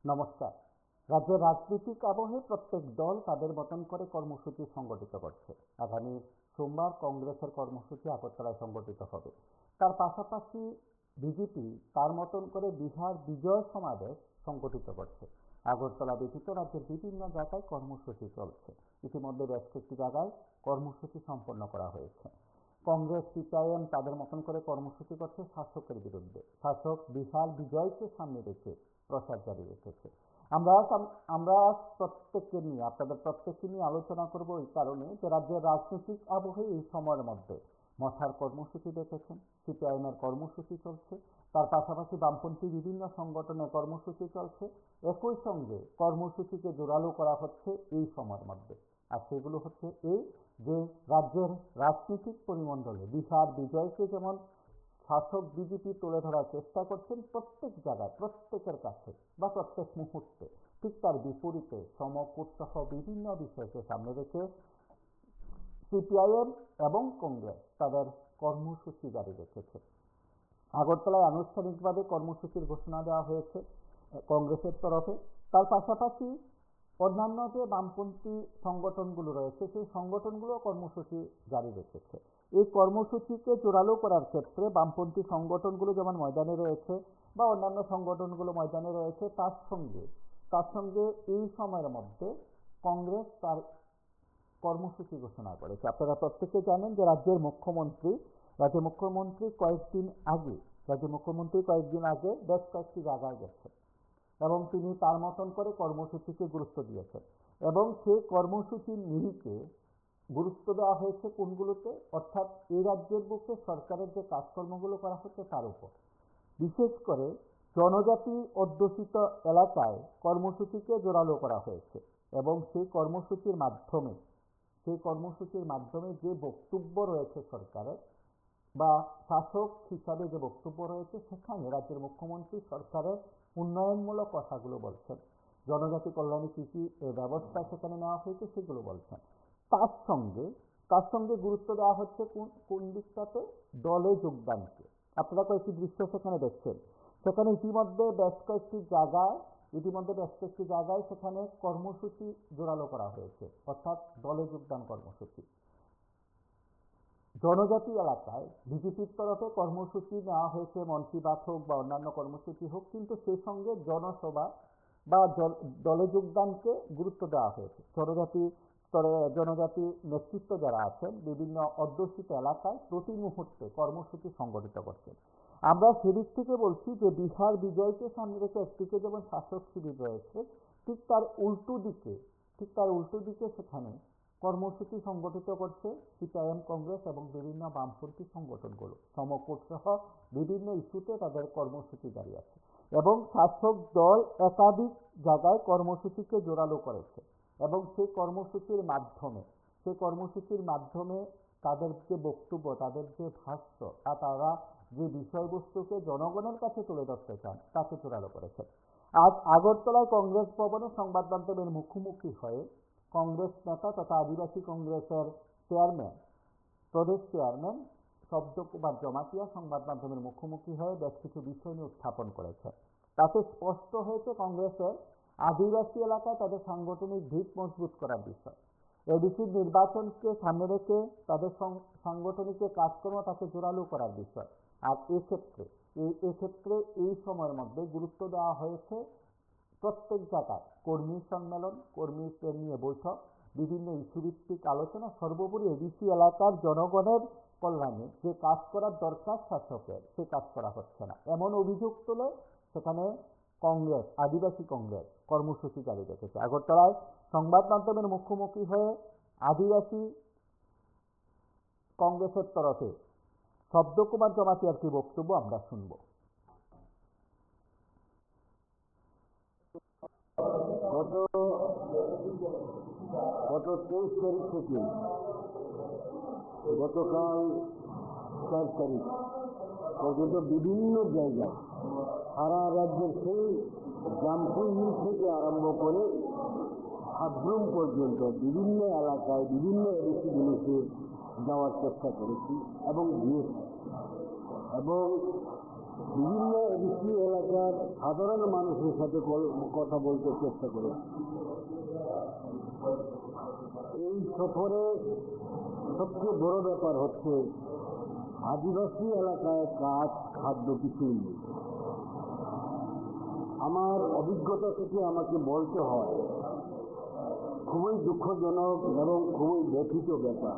নমস্কার। রাজ্যের রাজনৈতিক আবহে প্রত্যেক দল তাদের মতন করে কর্মসূচি সংগঠিত করছে। আগামী সোমবার কংগ্রেসের কর্মসূচি আগরতলায় সংগঠিত হবে। তার পাশাপাশি বিজেপি তার মতন করে বিহার বিজয় সমাবেশ সংগঠিত করছে। আগরতলা ব্যতীত রাজ্যের বিভিন্ন জায়গায় কর্মসূচি চলছে। ইতিমধ্যে বেশ কয়েকটি জায়গায় কর্মসূচি সম্পন্ন করা হয়েছে। কংগ্রেস সিপিআইএম তাদের মতন করে কর্মসূচি করছে শাসকের বিরুদ্ধে। শাসক বিহার বিজয়কে সামনে রেখে প্রচার জারি রেখেছে। আমরা প্রত্যেককে নিয়ে আপনাদের প্রত্যেককে নিয়ে আলোচনা করব এই কারণে যে রাজ্যের রাজনৈতিক আবহে এই সময়ের মধ্যে মথার কর্মসূচি দেখেছেন, সিপিআইএমের কর্মসূচি চলছে, তার পাশাপাশি বামপন্থী বিভিন্ন সংগঠনের কর্মসূচি চলছে। একই সঙ্গে কর্মসূচিকে জোরালো করা হচ্ছে এই সময়ের মধ্যে। আর সেগুলো হচ্ছে এই যে রাজ্যের রাজনৈতিক পরিমণ্ডলে বিহার বিজয়কে যেমন শাসক বিজেপি তুলে ধরার চেষ্টা করছেন প্রত্যেক জায়গায়, প্রত্যেকের কাছে বা প্রত্যেক মুহূর্তে, ঠিক তার বিপরীতে সমকূট সহ বিভিন্ন বিষয়কে সামনে রেখে সিপিআইএম এবং কংগ্রেস তাদের কর্মসূচি জারি রেখেছে। আগরতলায় আনুষ্ঠানিকভাবে কর্মসূচির ঘোষণা দেওয়া হয়েছে কংগ্রেসের তরফে। তার পাশাপাশি অন্যান্য যে বামপন্থী সংগঠনগুলো রয়েছে সেই সংগঠনগুলো কর্মসূচি জারি রেখেছে। এই কর্মসূচিকে জোরালো করার ক্ষেত্রে বামপন্থী সংগঠনগুলো যেমন ময়দানে রয়েছে বা অন্যান্য সংগঠনগুলো ময়দানে রয়েছে, তার সঙ্গে এই সময়ের মধ্যে কংগ্রেস তার কর্মসূচি ঘোষণা করেছে। আপনারা প্রত্যেকে জানেন যে রাজ্যের মুখ্যমন্ত্রী কয়েকদিন আগে বেশ কয়েকটি জায়গায় গেছেন এবং তিনি তার মতন করে কর্মসূচিকে গুরুত্ব দিয়েছেন এবং সেই কর্মসূচির নিরিখে গুরুত্ব দেওয়া হয়েছে কোনগুলোতে, অর্থাৎ এই রাজ্যের বুকে সরকারের যে কাজকর্মগুলো করা হচ্ছে তার উপর। বিশেষ করে জনজাতি অধ্যুষিত এলাকায় কর্মসূচিকে জোরালো করা হয়েছে এবং সেই কর্মসূচির মাধ্যমে যে বক্তব্য রয়েছে সরকারের বা শাসক হিসাবে যে বক্তব্য রয়েছে, সেখানে রাজ্যের মুখ্যমন্ত্রী সরকারের উন্নয়নমূলক কথাগুলো বলছেন, জনজাতি কল্যাণে কী কী ব্যবস্থা সেখানে নেওয়া হয়েছে সেগুলো বলছেন। তার সঙ্গে গুরুত্ব দেওয়া হচ্ছে কোন দিকটাতে, দলে যোগদানকে। আপনারা কয়েকটি দৃশ্য সেখানে দেখছেন। সেখানে ইতিমধ্যে বেশ কয়েকটি জায়গায় সেখানে কর্মসূচি জোরালো করা হয়েছে, অর্থাৎ দলে যোগদান কর্মসূচি। জনজাতি এলাকায় বিজেপির তরফে কর্মসূচি নেওয়া হয়েছে, মন কি বাত হোক বা অন্যান্য কর্মসূচি হোক, কিন্তু সেই সঙ্গে জনসভা বা দলে যোগদানকে গুরুত্ব দেওয়া হয়েছে। জনজাতি নেতৃত্ব যারা আছেন বিভিন্ন অধ্যুষিত এলাকায় প্রতি মুহূর্তে কর্মসূচি সংগঠিত করছেন। আমরা সেদিক থেকে বলছি যে বিহার বিজয়কে সামনে রেখে একদিকে যেমন শাসক শিবির রয়েছে, ঠিক তার উল্টো দিকে সেখানে কর্মসূচি সংগঠিত করছে সিপিআইএম, কংগ্রেস এবং বিভিন্ন বামপন্থী সংগঠনগুলো। সমকূট সহ বিভিন্ন ইস্যুতে তাদের কর্মসূচি জারি আছে এবং শাসক দল একাধিক জায়গায় কর্মসূচিকে জোরালো করেছে এবং সেই কর্মসূচির মাধ্যমে তাদের যে বক্তব্য, তাদের যে ভাষ্য, তারা যে বিষয়বস্তুকে জনগণের কাছে তুলে ধরতে চান তাকে জোরালো করেছে। আজ আগরতলায় কংগ্রেস ভবনে সংবাদ মাধ্যমের মুখোমুখি হয়ে কংগ্রেস নেতা তথা আদিবাসী কংগ্রেসের প্রদেশ চেয়ারম্যান শব্দকুমার জমাতিয়া সংবাদ মাধ্যমের মুখোমুখি হয়ে বেশ কিছু বিষয় নিয়ে উত্থাপন করেছেন। তাতে স্পষ্ট হয়েছে কংগ্রেসের আদিবাসী এলাকায় তাদের সাংগঠনিক ভিত মজবুত করার বিষয়। এডিসির নির্বাচনকে সামনে রেখে তাদের সাংগঠনিক কাজকর্ম তাকে জোরালো করার বিষয়। আর এক্ষেত্রে এই সময়ের মধ্যে গুরুত্ব দেওয়া হয়েছে প্রত্যেক জায়গায় কর্মী সম্মেলন, কর্মীদের নিয়ে বৈঠক, বিভিন্ন ইস্যুভিত্তিক আলোচনা, সর্বোপরি এডিসি এলাকার জনগণের কল্যাণে যে কাজ করার দরকার শাসকের, সে কাজ করা হচ্ছে না, এমন অভিযোগ তুলে সেখানে আদিবাসী কংগ্রেস কর্মসূচি জারি রেখেছে। আগরতলায় সংবাদ মাধ্যমের মুখোমুখি হয়ে আদিবাসী কংগ্রেসের তরফে শব্দকুমার জমাতিয়ার কি বক্তব্য আমরা শুনব। গত 23 তারিখ থেকে গতকাল 4 তারিখ পর্যন্ত বিভিন্ন জায়গায় সারা রাজ্যের সেই জামপুর হিল থেকে আরম্ভ করে হাবরুম পর্যন্ত বিভিন্ন এলাকায় বিভিন্ন জিনিসে যাওয়ার চেষ্টা করেছি এবং গিয়েছি। এবং বিভিন্ন এডিসি এলাকার সাধারণ মানুষের সাথে কথা বলতে চেষ্টা করেছি। এই সফরে সবচেয়ে বড় ব্যাপার হচ্ছে আদিবাসী এলাকায় কাজ খাদ্য কিছুই নেই। আমার অভিজ্ঞতা থেকে আমাকে বলতে হয়, খুবই দুঃখজনক এবং খুবই ব্যথিত ব্যাপার।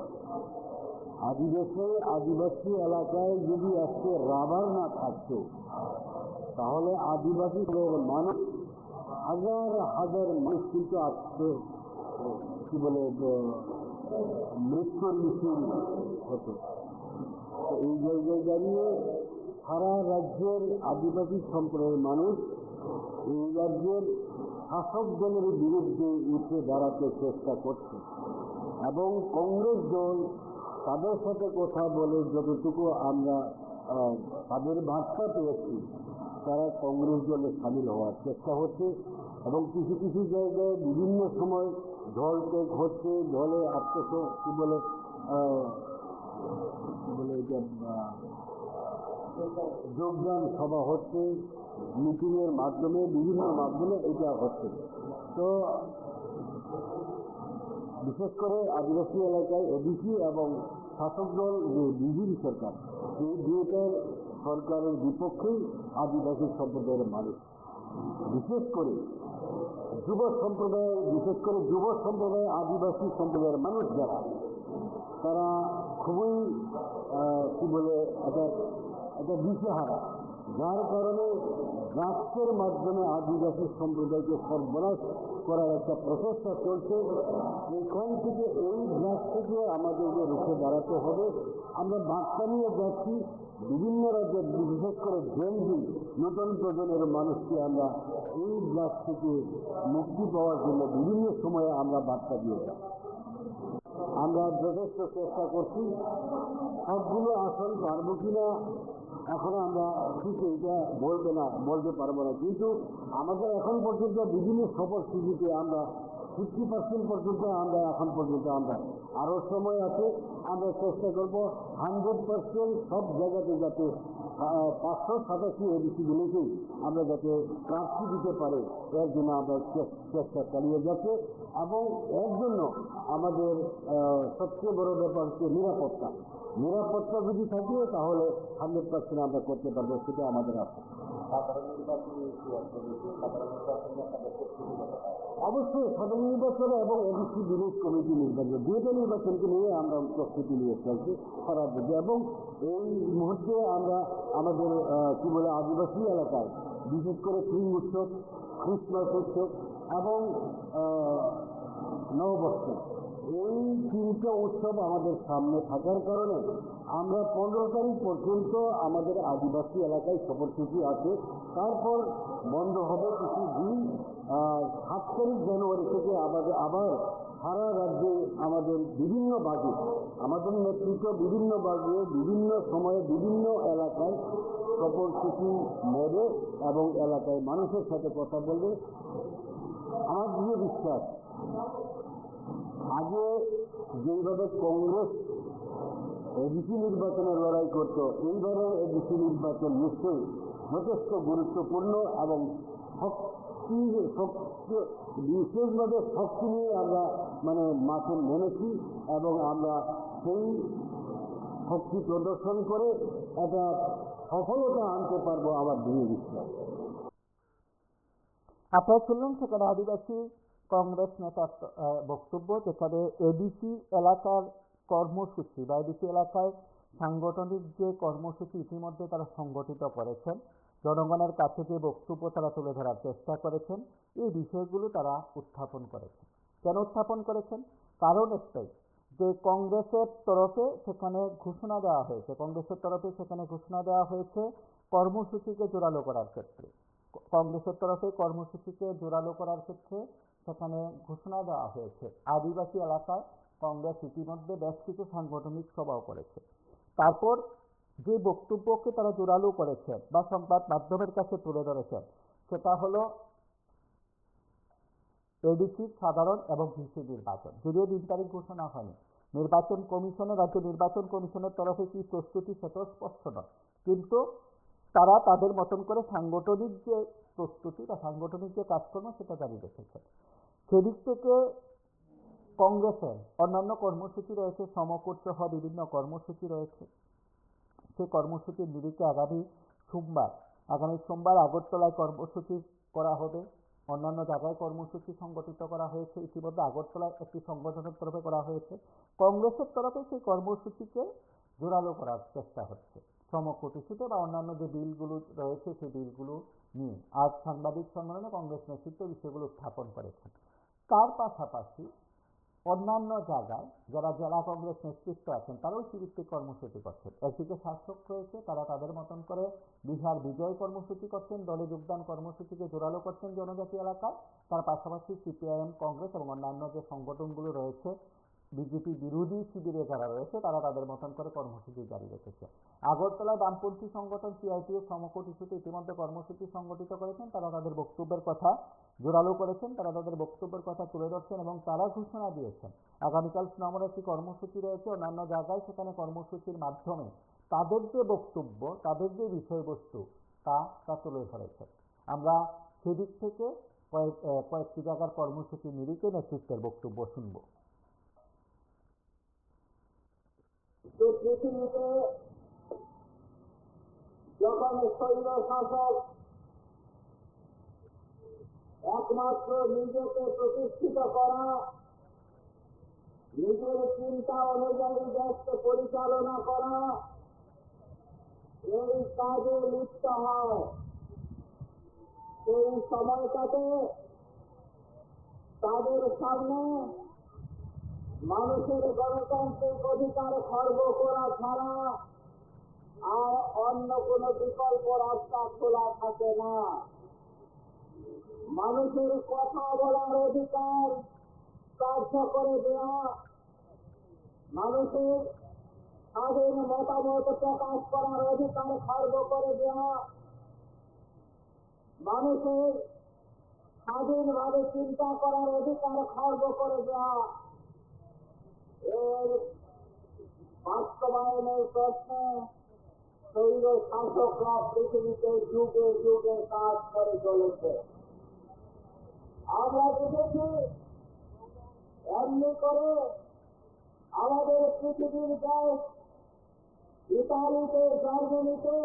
আদিবাসী এলাকায় যদি আজকে রাবার না থাকতো, তাহলে আদিবাসী মানুষ হাজার হাজার মানুষ কিন্তু আজকে কি বলে মৃত্যুর মিছিল হতো। তো এই জায়গায় দাঁড়িয়ে সারা রাজ্যের আদিবাসী সম্প্রদায়ের মানুষ এই রাজ্যের শাসক দলের বিরুদ্ধে উঠে দাঁড়াতে চেষ্টা করছে এবং কংগ্রেস দল তাদের সাথে কথা বলে যতটুকু আমরা তাদের বার্তা পেয়েছি, তারা কংগ্রেস দলে সামিল হওয়ার চেষ্টা হচ্ছে এবং কিছু কিছু জায়গায় বিভিন্ন সময় ঢল টেক হচ্ছে, ঢলে কি বলে এটা যোগদান সভা হচ্ছে, মিটিংয়ের মাধ্যমে বিভিন্ন মাধ্যমে এটা হচ্ছে। তো বিশেষ করে আদিবাসী এলাকায় এডিসি এবং শাসক দল যে বিজেপি সরকার, এই দুইটার সরকারের বিপক্ষেই আদিবাসী সম্প্রদায়ের মানুষ, বিশেষ করে যুব সম্প্রদায় আদিবাসী সম্প্রদায়ের মানুষ যারা, তারা খুবই কি বলে একটা দিশেহারা, যার কারণে ড্রাগসের মাধ্যমে আদিবাসী সম্প্রদায়কে সর্বনাশ করার একটা প্রচেষ্টা চলছে। এখান থেকে এই ড্রাগস থেকে আমাদেরকে রুখে দাঁড়াতে হবে। আমরা বার্তা নিয়ে যাচ্ছি বিভিন্ন রাজ্যের, বিশেষ করে জেনজি নতুন প্রজন্মের মানুষকে আমরা এই ড্রাগস থেকে মুক্তি পাওয়ার জন্য বিভিন্ন সময়ে আমরা বার্তা দিয়ে যাই। আমরা যথেষ্ট চেষ্টা করছি। সবগুলো আসন পারবো কিনা এখন আমরা ঠিক এটা বলতে পারবো না, কিন্তু আমাদের এখন পর্যন্ত বিভিন্ন সফর সুযোগে আমরা 50% পর্যন্ত আমরা এখন পর্যন্ত আরও সময় আছে। আমরা চেষ্টা করবো 100% সব জায়গাতে যাতে 587 এডিসিগুলোকেই আমরা যাতে প্রার্থী দিতে পারে, এর জন্য আমরা চেষ্টা চালিয়ে যাচ্ছে। এবং এর জন্য আমাদের সবচেয়ে বড় ব্যাপার হচ্ছে নিরাপত্তা যদি থাকে তাহলে 100% আমরা করতে পারবো, সেটা আমাদের আছে। অবশ্যই সাধারণ নির্বাচন এবং এডিসি ভিলেজ কমিটি নির্বাচন, দুইটা নির্বাচনকে নিয়ে আমরা প্রস্তুতি নিয়ে চলছি সারা দেশে। এবং এই মুহূর্তে আমরা আমাদের কি বলে আদিবাসী এলাকায় বিশেষ করে উৎসব, খ্রিস্টমাস উৎসব এবং নববর্ষ, এই তিনটা উৎসব আমাদের সামনে থাকার কারণে আমরা 15 তারিখ পর্যন্ত আমাদের আদিবাসী এলাকায় সফরসূচি আছে। তারপর বন্ধ হবে কিছু দিন। 7 তারিখ জানুয়ারি থেকে আবার সারা রাজ্যে আমাদের বিভিন্ন বাজে, আমাদের নেতৃত্ব বিভিন্ন বাজে বিভিন্ন সময়ে বিভিন্ন এলাকায় সফরসূচি নেবে এবং এলাকায় মানুষের সাথে কথা বলবে। আমার দৃঢ় বিশ্বাস, আগে যেইভাবে কংগ্রেস এডিসি নির্বাচনে লড়াই করত, এইবারের এডিসি নির্বাচন নিশ্চয়ই যথেষ্ট গুরুত্বপূর্ণ এবং বিশেষভাবে শক্তি নিয়ে আমরা মাঠে নেমেছি এবং আমরা সেই শক্তি প্রদর্শন করে একটা সফলতা আনতে পারবো, আমার দৃঢ় বিশ্বাস। আপনারা শুনলেন সেখানে আদিবাসী কংগ্রেস নেতার বক্তব্য, যেখানে এডিসি এলাকার কর্মসূচি বা এডিসি এলাকায় সাংগঠনিক যে কর্মসূচি ইতিমধ্যে তারা সংগঠিত করেছেন, জনগণের কাছে যে বক্তব্য তারা তুলে ধরার চেষ্টা করেছেন, এই বিষয়গুলো তারা উত্থাপন করেছেন। কেন উত্থাপন করেছেন? কারণ একটাই, যে কংগ্রেসের তরফে সেখানে ঘোষণা দেওয়া হয়েছে কর্মসূচিকে জোরালো করার ক্ষেত্রে। কংগ্রেসের তরফে কর্মসূচিকে জোরালো করার ক্ষেত্রে সেখানে ঘোষণা দেওয়া হয়েছে। আদিবাসী এলাকায় কংগ্রেস ইতিমধ্যে বেশ কিছু সাংগঠনিক সভাও করেছে। তারপর যে বক্তব্যকে তারা জোরালো করেছেন বা সংবাদ মাধ্যমের কাছে তুলে ধরেছেন, সেটা হলো এডিসি সাধারণ এবং ভিসি নির্বাচন। যদিও 3 তারিখ ঘোষণা হয়নি, রাজ্য নির্বাচন কমিশনের তরফে কি প্রস্তুতি সেটাও স্পষ্ট নয়, কিন্তু তারা তাদের মতন করে সাংগঠনিক যে প্রস্তুতি বা সাংগঠনিক যে কাজকর্ম সেটা জারি রেখেছে। সেদিক থেকে কংগ্রেসের অন্যান্য কর্মসূচি রয়েছে, সমকূট সহ বিভিন্ন কর্মসূচি রয়েছে। সেই কর্মসূচির নিরিখে আগামী সোমবার আগরতলায় কর্মসূচি করা হবে। অন্যান্য জায়গায় কর্মসূচি সংগঠিত করা হয়েছে, ইতিমধ্যে আগরতলায় একটি সংগঠনের তরফে করা হয়েছে। কংগ্রেসের তরফে সেই কর্মসূচিকে জোরালো করার চেষ্টা হচ্ছে সমকূট ইস্যুতে বা অন্যান্য যে বিলগুলো রয়েছে সেই বিলগুলো নিয়ে। আজ সাংবাদিক সম্মেলনে কংগ্রেস নেতৃত্ব বিষয়গুলো উত্থাপন করেছেন। তার পাশাপাশি অন্যান্য জায়গায় যারা জেলা কংগ্রেস নেতৃত্ব আছেন তারাও ভিত্তিক কর্মসূচি করছেন। একদিকে শাসক রয়েছে, তারা তাদের মতন করে বিহার বিজয় কর্মসূচি করছেন, দলে যোগদান কর্মসূচিকে জোরালো করছেন জনজাতি এলাকায়। তার পাশাপাশি সিপিআইএম, কংগ্রেস এবং অন্যান্য যে সংগঠনগুলো রয়েছে, বিজেপি বিরোধী শিবিরে যারা রয়েছে, তারা তাদের মতন করে কর্মসূচি জারি রেখেছে। আগরতলায় বামপন্থী সংগঠন সিআইটিএ সমকূট ইস্যুতে ইতিমধ্যে কর্মসূচি সংগঠিত করেছেন। তারা তাদের বক্তব্যের কথা জোরালো করেছেন, তারা তাদের বক্তব্যের কথা তুলে ধরছেন এবং তারা ঘোষণা দিয়েছেন আগামীকাল সুনামের একটি কর্মসূচি রয়েছে অন্যান্য জায়গায়। সেখানে কর্মসূচির মাধ্যমে তাদের যে বক্তব্য, তাদের যে বিষয়বস্তু তা তুলে ধরেছেন। আমরা সেদিক থেকে কয়েকটি জায়গার কর্মসূচি নিরিখে নেতৃত্বের বক্তব্য শুনব। পৃথিবীতে যখন শৈল শাসক একমাত্র নিজেকে প্রতিষ্ঠিত করা, নিজের চিন্তা অনুযায়ী দেশকে পরিচালনা করা, এই কাজে লিপ্ত হয়, সেই সময়টাতে তাদের সামনে মানুষের গণতান্ত্রিক অধিকার খর্ব করা ছাড়া আর অন্য কোনো বিকল্প রাস্তা খোলা থাকে না। মানুষের কথা বলার অধিকার স্তব্ধ করে দেওয়া, মানুষের স্বাধীন মতামত প্রকাশ করার অধিকার খর্ব করে দেওয়া, মানুষের স্বাধীনভাবে চিন্তা করার অধিকার খর্ব করে দেওয়া, এর বাস্তবায়নের প্রশ্নে শৈল শাসকরা পৃথিবীতে যুগে যুগে কাজ করে চলেছে। আমরা দেখেছি এমনি করে আমাদের পৃথিবীর দেশ ইতালিতে, জার্মানিতে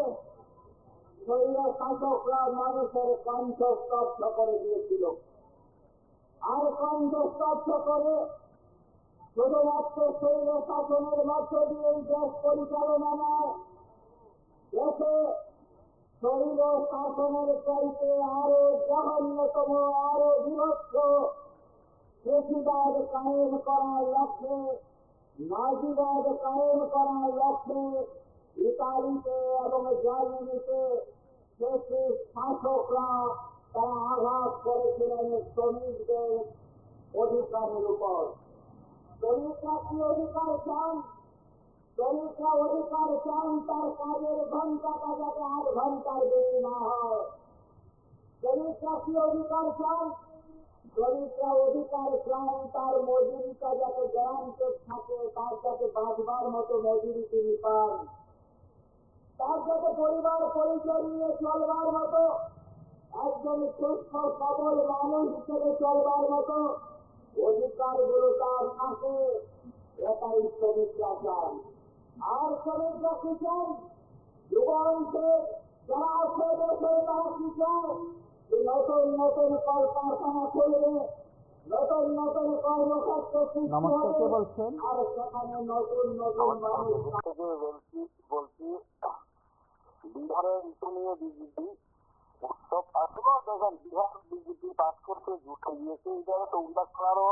শৈল শাসকরা মানুষের কণ্ঠ স্তব্ধ করে দিয়েছিল। আর কণ্ঠ স্তব্ধ করে শুধুমাত্র শৈল শাসনের মধ্য দিয়ে দেশ পরিচালনা নয়, দেশে শৈল শাসনের চাইতে আরো জঘন্যতম, আরো বিভৎস ফেসিবাদ কায়েম করার লক্ষ্যে, নাজিবাদ কায়েম করার লক্ষ্যে ইতালিতে এবং জার্মানিতে শাসকরা তারা আঘাত করেছিলেন শ্রমিকদের অধিকারের উপর। শ্রমিকরা কি অধিকার চান? শ্রমিকরা অধিকার চান তার কাজের ঘন্টাটা যাতে 8 ঘন্টার বেশি না হয়। শ্রমিকরা কি অধিকার চান? শ্রমিকরা অধিকার চান তার মজুরিটা যাতে গ্যারান্টেড থাকে, তার যাতে বাঁচবার মতো মজুরি তিনি পান, তার যাতে পরিবার পরিচয় নিয়ে চলবার মতো, একজন সুস্থ সবল মানুষ হিসেবে চলবার মতো অধিকারগুলো তার থাকে, এটাই শ্রমিকরা চান। আর শ্রমিকরা কি চান? যুবাংশে যারা আছে দেশে তারা কি চায়? নতুন নতুন কলকারখানা খুলবে, নতুন নতুন কর্মক্ষেত্র সৃষ্টি হবে, আর সেখানে নতুন নতুন মানুষ বলছি। বিহারের ইস্যু নিয়ে বিজেপি উৎসব আসলে দেখেন, বিহার বিজেপি পাস করতে জুটে গিয়েছে, এটা তো উল্লেখ করারও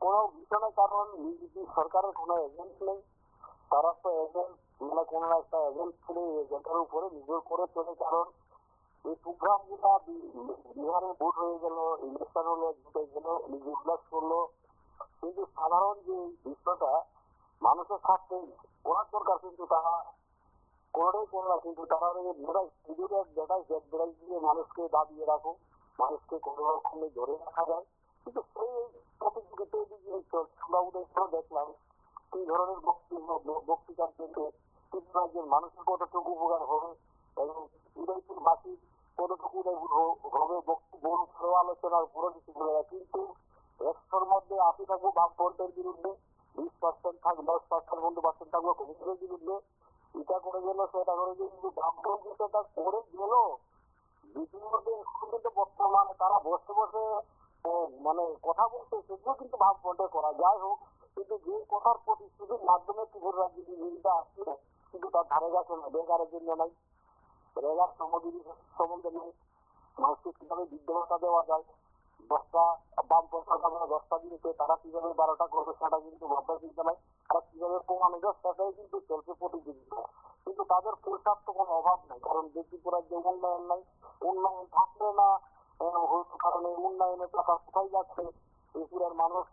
কোনো বিষয় নেই, কারণ বিজেপি সরকারের কোনো এজেন্ট নেই। তারা তো এজেন্ট মানে কোন একটা এজেন্ট ছেড়ে এজেন্টের উপরে নির্ভর করে চলে। কারণ এই প্রোগ্রাম যেটা বিহারে ভোট হয়ে গেল, ইলেকশন হলো, জিতে গেল, নিজে উল্লেখ করলো, কিন্তু সাধারণ যে বিষয়টা মানুষের স্বার্থে করার দরকার, কিন্তু তারা কোনোটাই করো না। কিন্তু তারা বেড়াই দিয়ে মানুষকে দাবিয়ে রাখো, মানুষকে কোনো রকমে ধরে রাখা যায়। কিন্তু সেই প্রতিযোগিতা আমরা উদয় দেখলাম এই ধরনের বক্তৃতা থেকে রাজ্যের মানুষের কতটুকু উপকার হবে এবং 100-র মধ্যে 80 থাকবো বামফ্রন্টের বিরুদ্ধে, 20% থাকবে, 10% বন্ধু পার্সেন্ট থাকবো কংগ্রেসের বিরুদ্ধে। এটা করে গেল, সেটা করে গেল, কিন্তু বামফ্রন্ট যেটা করে গেল, দ্বিতীয়তে এখন কিন্তু বর্তমানে তারা বসে বসে মানে কথা বলতে, সেগুলো কিন্তু বামফ্রন্টে করা যাই হোক, কিন্তু যে কথার প্রতিশ্রুতির মাধ্যমে ত্রিপুরা রাজ্যে বিরোধিতা আসছিল, কিন্তু তার ধারে কাছে না, বেকারের জন্য নাই, রেগার সম্বন্ধে নেই, মানুষকে কিভাবে বিদ্যমাতা দেওয়া যায়, 10টা বামপন্থী সরকার 10টা দিয়েছে, তারা কিভাবে 12টা করবে সেটা কিন্তু ভাবনা চিন্তা নাই, তারা কিভাবে কমানো যায় সেটাই কিন্তু চলছে প্রতিযোগিতা। কিন্তু তাদের পয়সার তো কোনো অভাব নাই, কারণ ত্রিপুরা রাজ্যে উন্নয়ন নাই, উন্নয়ন থাকলে না হয়তো, কারণ এই উন্নয়নের টাকা কোথায় যাচ্ছে ত্রিপুরার মানুষ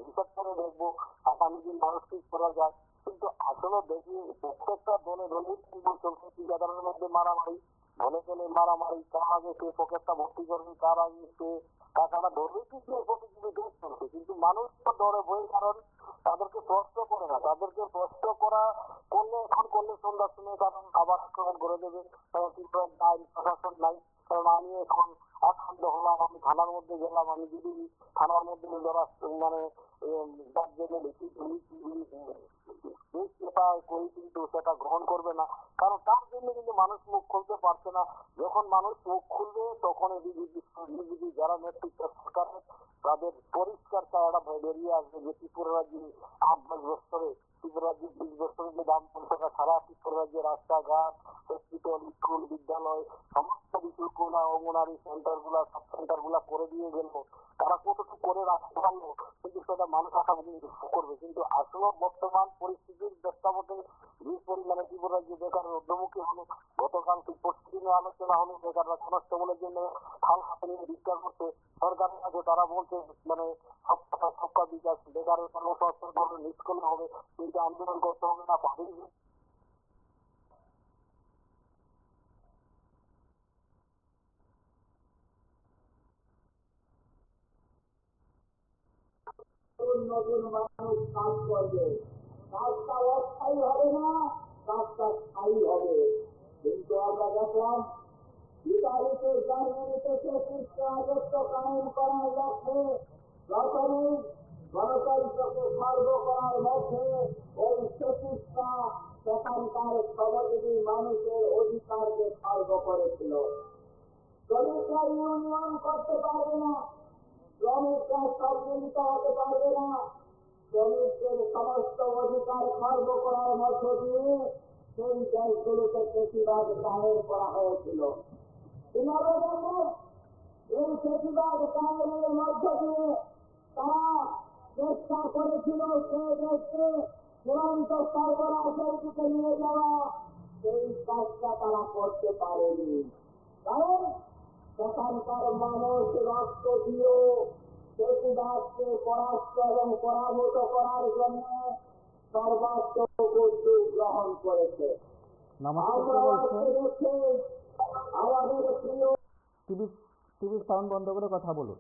হিসাব করে দেখবো, আগামী দিন মানুষ ঠিক করা যায়। কিন্তু আসলে দেখি প্রত্যেকটা দলে দলে কিন্তু চলছে ঠিকাদারের মধ্যে মারামারি, দলে দলে মারামারি, কার আগে সে পকেটটা ভর্তি করবে, কার আগে সে টাকাটা ধরবে, কিন্তু এই প্রতিযোগী দেশ চলছে, কিন্তু মানুষ তো ডরে বই, কারণ তাদেরকে প্রশ্ন করে না, তাদেরকে প্রশ্ন করা করলে এখন করলে সন্ধ্যার সময় কারণ আবার আক্রমণ করে দেবে, কারণ ত্রিপুরার আইন প্রশাসন নাই। কারণ আমি এখন আক্রান্ত হলাম, আমি থানার মধ্যে গেলাম, আমি যদি থানার মধ্যে যারা মানে সেটা করি, কিন্তু সেটা গ্রহণ করবে না, কারণ তার জন্য কিন্তু মানুষ মুখ খুলতে পারছে না। যখন মানুষ মুখ খুলবে তখন বিজেপি যারা নেতৃত্ব সরকারের, তাদের পরিষ্কার চাওয়াটা বেরিয়ে আসবে যে ত্রিপুরা রাজ্যে 8-10 বছরে, ত্রিপুরা রাজ্যে 20 বছরে যে দাম পয়সাটা সারা ত্রিপুরা রাজ্যে রাস্তাঘাট, হসপিটাল, স্কুল, বিদ্যালয়, সমস্ত কিছু কোনা অঙ্গনারী সেন্টার গুলা, সাব সেন্টার গুলা করে দিয়ে গেল, তারা কতটুকু করে রাখতে পারলো, কিন্তু সেটা মানুষ আশা করবে। কিন্তু আসলে বর্তমান পরিস্থিতির প্রেক্ষাপটে যে পরিমাণে ত্রিপুরা রাজ্যে বেকারের ঊর্ধ্বমুখী হলো, গতকাল প্রতিদিনে আলোচনা হলো বেকাররা কনস্টেবলের জন্য ফাল হাতে নিয়ে ভিক্ষা করছে সরকারের কাছে, তারা বলছে মানে সবকা বিকাশ, বেকারের কর্মসংস্থান লিস্ট করলে হবে, কিন্তু আন্দোলন করতে হবে না, পার্টির নতুন মানুষ কাজ করবে, কাজটা অস্থায়ী হবে না, কাজটা স্থায়ী হবে। কিন্তু আমরা দেখলাম বিতাড়িত জার্মানিতে 33টা রাজত্ব কায়েম করার লক্ষ্যে রচনী গণতন্ত্রকে খর্ব করার মধ্যে ওই 33টা সেখানকার সমাজী মানুষের অধিকারকে খর্ব করেছিল। শ্রমিকরা ইউনিয়ন করতে পারবে না, শ্রমিকরা সম্মিলিত হতে পারবে না, শ্রমিকদের সমস্ত অধিকার খর্ব করার মধ্য দিয়ে সেই দেশগুলোতে প্রতিবাদ কায়েম করা হয়েছিল। এই প্রতিবাদ কায়েমের মধ্য দিয়ে তারা চেষ্টা করেছিল সে দেশকে চূড়ান্ত সর্বনাশের দিকে নিয়ে যাওয়া, সেই কাজটা তারা করতে পারেনি, কারণ সেখানকার মানুষ রক্ত দিয়ে প্রতিবাদকে পরাস্ত এবং পরাভূত করার জন্য সর্বাত্মক উদ্যোগ গ্রহণ করেছে। আমরা দেখছি আমাদের প্রিয় টিভির সাউন্ড বন্ধ করে কথা বলুন।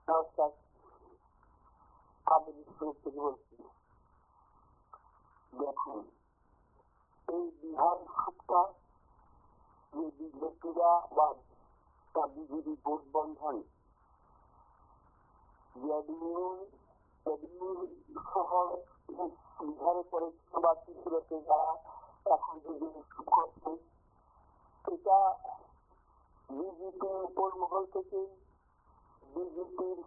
নমস্কার, আমি বিশ্বজিৎ থেকে বলছি। দেখুন, এই বিহার সরকার যে বিজেপিরা বা বিজেপি ভোট বন্ধন সহ বিহারে করেছিল বা ত্রিপুরাতে যারা এখন যদি করছে, এটা বিজেপির উপর মহল থেকে বিজেপির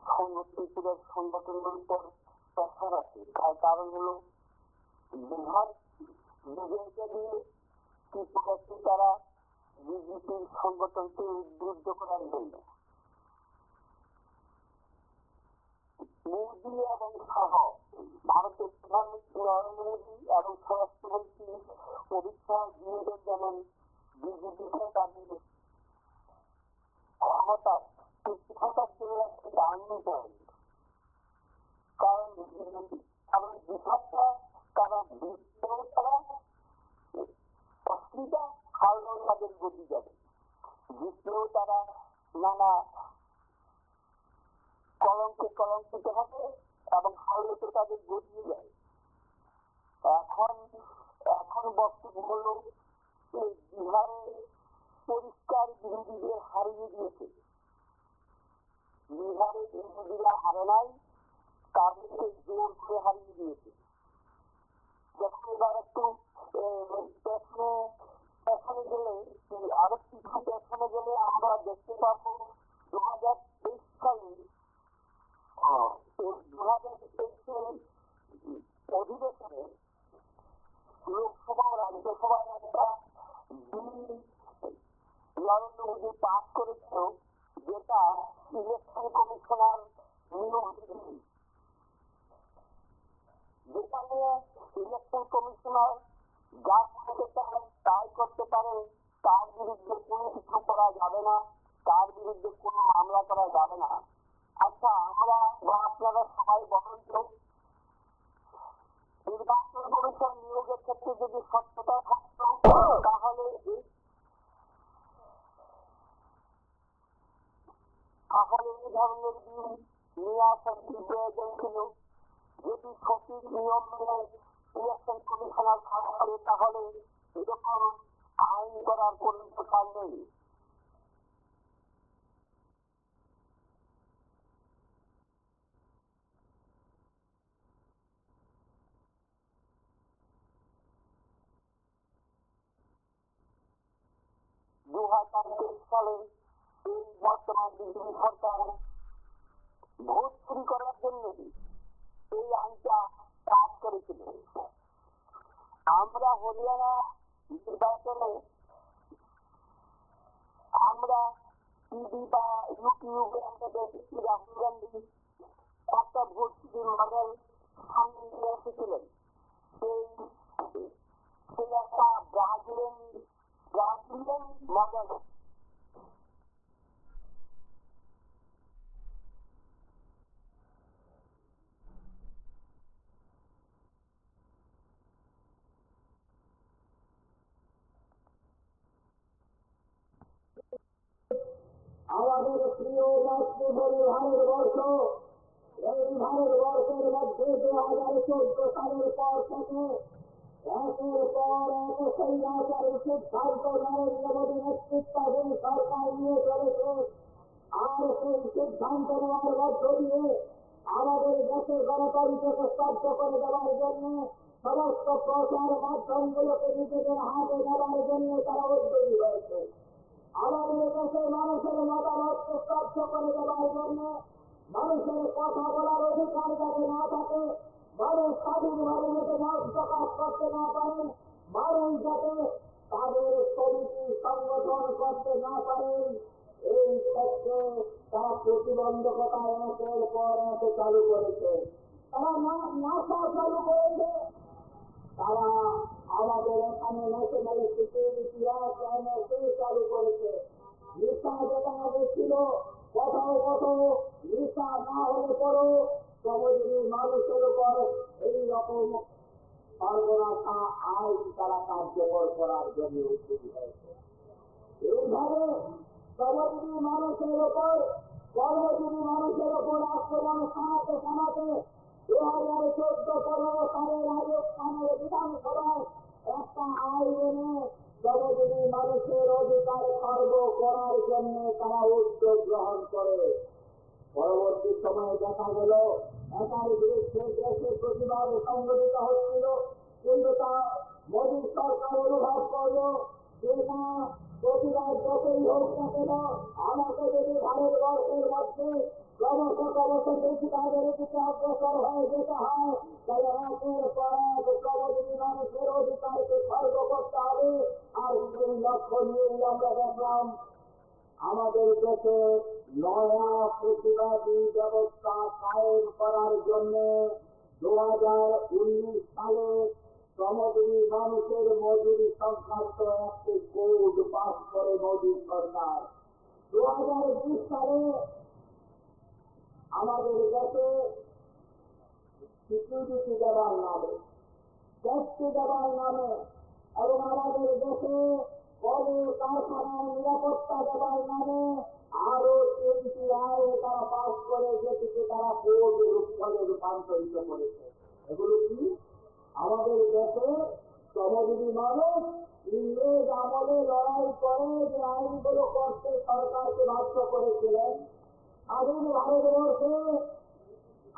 ত্রিপুরার সংগঠনের উপর প্রেসার আছে। তার কারণ হলো বিহার বিজয়কে দিয়ে ত্রিপুরাতে তারা বিজেপির সংগঠনকে উদ্বুদ্ধ করার জন্য মোদী এবং সহ ভারতের প্রধানমন্ত্রী নরেন্দ্র মোদী এবং স্বরাষ্ট্রমন্ত্রী অমিত শাহ দুজন যেমন বিজেপিকে তাদের ক্ষমতা টিকে থাকার জন্য একটা টার্নিং পয়েন্ট, কারণ বিভাগটা তারা জিতলেও তারা অসুবিধা, হারলেও তাদের গতি যাবে, জিতলেও তারা নানা কলঙ্কিত হবে এবং হারলে তো তাদের গতিয়ে যায়। এখন বক্তব্য হলো বিহারে পরিষ্কার বিরোধীদের হারিয়ে দিয়েছে, হারে নাই, তাদেরকে জোর করে হারিয়ে দিয়েছে। যখন এবার একটু পেছনে গেলে, আরো কিছু পেছনে গেলে আমরা দেখতে পাবো 2023 সালে 2023 অধিবেশনে লোকসভা ও রাজ্যসভার একটা বিল নরেন্দ্র মোদী পাস করেছিল, যেটা ইলেকশন কমিশনার নিয়োগ বিল, যেটা নিয়ে ইলেকশন কমিশনার যা করতে পারেন তাই করতে পারেন, তার বিরুদ্ধে কোনো কিছু করা যাবে না, তার বিরুদ্ধে কোনো মামলা করা যাবে না। আচ্ছা, আমরা বা আপনারা সবাই বলেন তো, নির্বাচন কমিশন নিয়োগের ক্ষেত্রে যদি সত্যতা থাকতো, তাহলে এই ধরনের বিল নিয়ে আসার কি প্রয়োজন ছিল? যদি সঠিক নিয়ম মেনে ইলেকশন কমিশনার কাজ করে, তাহলে এরকম আইন করার কোনো দরকার নেই। সালে এই বর্তমান বিজেপি সরকার ভোট চুরি করার জন্য এই আইনটা পাস করেছিল। আমরা হরিয়ানা নির্বাচনে আমরা টিভি বা ইউটিউবে আমরা দেখেছি রাহুল গান্ধী একটা ভোট চুরির মডেল সামনে নিয়ে এসেছিলেন। সেই একটা ব্রাজিলিয়ান মডেল। আমাদের প্রিয় মাতৃভূমি ভারতবর্ষ, এই ভারতবর্ষের মধ্যে 2014 সালের পর থেকে একের পর এক স্বৈরাচারী সিদ্ধান্ত নরেন্দ্র মোদী নেতৃত্বাধীন সরকার নিয়ে চলেছে। আর সেই সিদ্ধান্ত নেওয়ার মধ্য দিয়ে আমাদের দেশে গণতন্ত্রকে স্তব্ধ করে দেওয়ার জন্য সমস্ত প্রচার মাধ্যমগুলোকে নিজেদের হাতে নেওয়ার জন্য তারা উদ্যোগী হয়েছে। আমাদের দেশের মানুষের মতামতকে স্তব্ধ করে দেওয়ার জন্য, মানুষের কথা বলার অধিকার যাতে না থাকে, মানুষ স্বাধীনভাবে যাতে মত প্রকাশ করতে না পারেন, মানুষ যাতে তাদের সমিতি সংগঠন করতে না পারেন, এই ক্ষেত্রে তারা প্রতিবন্ধকতা একের পর এক চালু করেছে। তারা নাসা চালু করেছে, তারা আমাদের এখানে ন্যাশনাল সিকিউরিটি অ্যাক্ট এনএসএ চালু করেছে। নিশা যেটা আগে ছিল, কোথাও কোথাও নিশা না হলে পরও শ্রমজীবী মানুষের উপর এইরকম সর্বনাশা আইন তারা কার্যকর করার জন্য উদ্যোগী হয়েছে। এইভাবে শ্রমজীবী মানুষের উপর, কর্মজীবী মানুষের উপর আক্রমণ শানাতে শানাতে 2014-15 সালের রাজস্থানের বিধানসভায় একটা আইন এনে শ্রমজীবী মানুষের অধিকার খর্ব করার জন্য তারা উদ্যোগ গ্রহণ করে। পরবর্তী সময়ে দেখা গেল এটার বিরুদ্ধে দেশে প্রতিবাদ সংগঠিত হচ্ছিল, কিন্তু তা মোদী সরকার অনুভব করল যে না, প্রতিবাদ যতই হোক না কেন, আমাকে যদি ভারতবর্ষের মধ্যে ক্রমশ বেশি তাদের দিকে অগ্রসর হয়ে যেতে হয়, তাহলে একের পর এক শ্রমজীবী মানুষের অধিকারকে খর্ব করতে হবে। আর সেই লক্ষ্য নিয়েই আমরা দেখলাম আমাদের দেশে নয়া প্রতিবাদী ব্যবস্থা কায়েম করার জন্য 2019 সালে শ্রমজীবী মানুষের মজুরি সংক্রান্ত একটি কোড পাস করে মোদী সরকার। 2020 সালে আমাদের দেশে সিকিউরিটি দেওয়ার নামে, সেফটি দেওয়ার নামে এবং আমাদের দেশে কলে কারখানার নিরাপত্তা দেওয়ার নামে আরো 3টি আইন তারা পাস করে, যেটিকে তারা কোড ফলে রূপান্তরিত করেছে। এগুলো কি? আমাদের দেশে শ্রমজীবী মানুষ ইংরেজ আমলে লড়াই করে যে আইনগুলো করতে সরকারকে বাধ্য করেছিলেন, স্বাধীন ভারতবর্ষে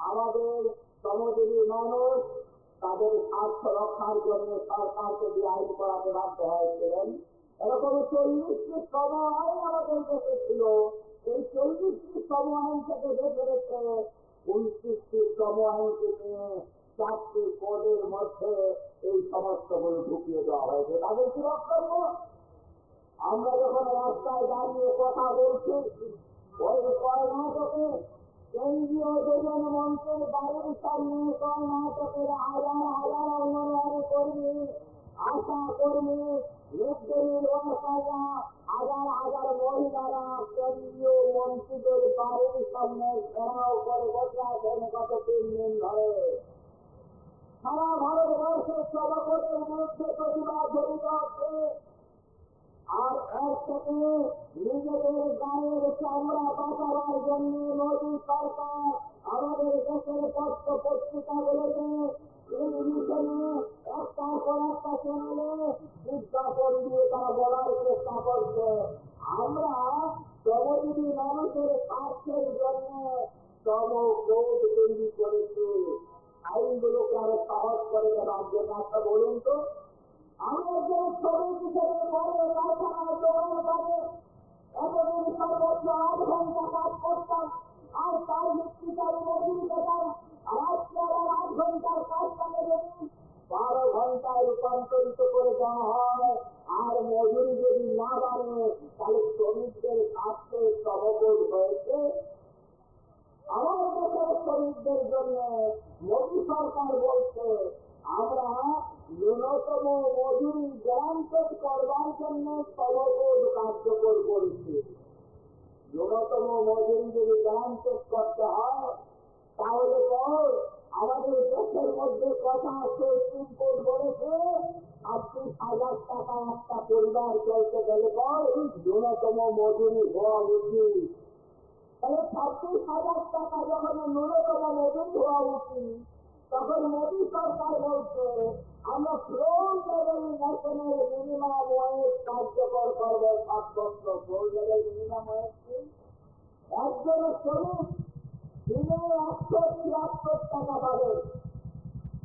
আমাদের শ্রমজীবী মানুষ তাদের স্বার্থ রক্ষার জন্য সরকারকে দিয়ে আইন করাতে বাধ্য হয়েছিলেন। এরকম 40টি শ্রম আইন আমাদের দেশে ছিল। এই 40টি শ্রম আইন থেকে বেঁচে রেখে 29টি শ্রম আইনকে নিয়ে 4টি কোডের মধ্যে এই সমস্তগুলো ঢুকিয়ে দেওয়া হয়েছে। তাদের কি বক্তব্য? আমরা যখন রাস্তায় দাঁড়িয়ে কথা বলছি, ওই কর্ণাটকে কেন্দ্রীয় দুজন মন্ত্রীর বাড়ির সামনে কর্ণাটকের হাজার হাজার অঙ্গনওয়াড়ি কর্মী, আশা কর্মী, মিডডে-মিল ওয়ার্কাররা, হাজার হাজার মহিলারা কেন্দ্রীয় মন্ত্রীদের বাড়ির সামনে ঘেরাও করে বসে আছেন গত 3 দিন ধরে। সারা ভারতবর্ষের শ্রমকোটের বিরুদ্ধে প্রতিবাদ জড়িত হচ্ছে। আর এর থেকে নিজেদের গায়ের চামড়া বাঁচাবার জন্য মোদী সরকার আমাদের দেশের পত্র পত্রিকাগুলোতে টেলিভিশনে একটার পর একটা চ্যানেলে বিজ্ঞাপন দিয়ে তারা বলার চেষ্টা করছে, আমরা শ্রমজীবী মানুষের স্বার্থের জন্য শ্রম কোড তৈরি করেছি। আইনগুলোকে আরো সহজ করে দেওয়ার জন্য একটা বলুন তো, আমি একজন শ্রমিক হিসেবে বড় কারখানায় দোকান করে এতদিন সর্বোচ্চ 8 ঘন্টা কাজ করতাম, আর তার ভিত্তিতে আমি মজুরি পেতাম। আজকে আবার 8 ঘন্টার কাজটাকে যদি 12 ঘন্টায় রূপান্তরিত করে দেওয়া হয় আর মজুরি যদি না বাড়ে, তাহলে শ্রমিকদের স্বার্থে শ্রমকোড হয়েছে। আমার দেশের শ্রমিকদের জন্য মোদী সরকার বলছে আমরা ন্যূনতম মজুরি গ্যারান্টেড করবার জন্য শ্রমকোড কার্যকর করেছি। ন্যূনতম মজুরি যদি গ্যারান্টেড করতে হয় তাহলে পর আমাদের দেশের মধ্যে কথা সুপ্রিম কোর্ট বলেছে 26,000 টাকা একটা পরিবার চলতে গেলে পর ন্যূনতম মজুরি হওয়া উচিত। তাহলে 26,000 টাকা যখন ন্যূনতম মজুরি হওয়া উচিত, তখন মোদী সরকার বলছে আমরা floor level national minimum wedge কার্যকর করবো 7 বছর। ফ্লোর লেভেল মিনিমাম ওয়েজ কি? একজন শ্রমিক দিনে 176 টাকা পাবেন।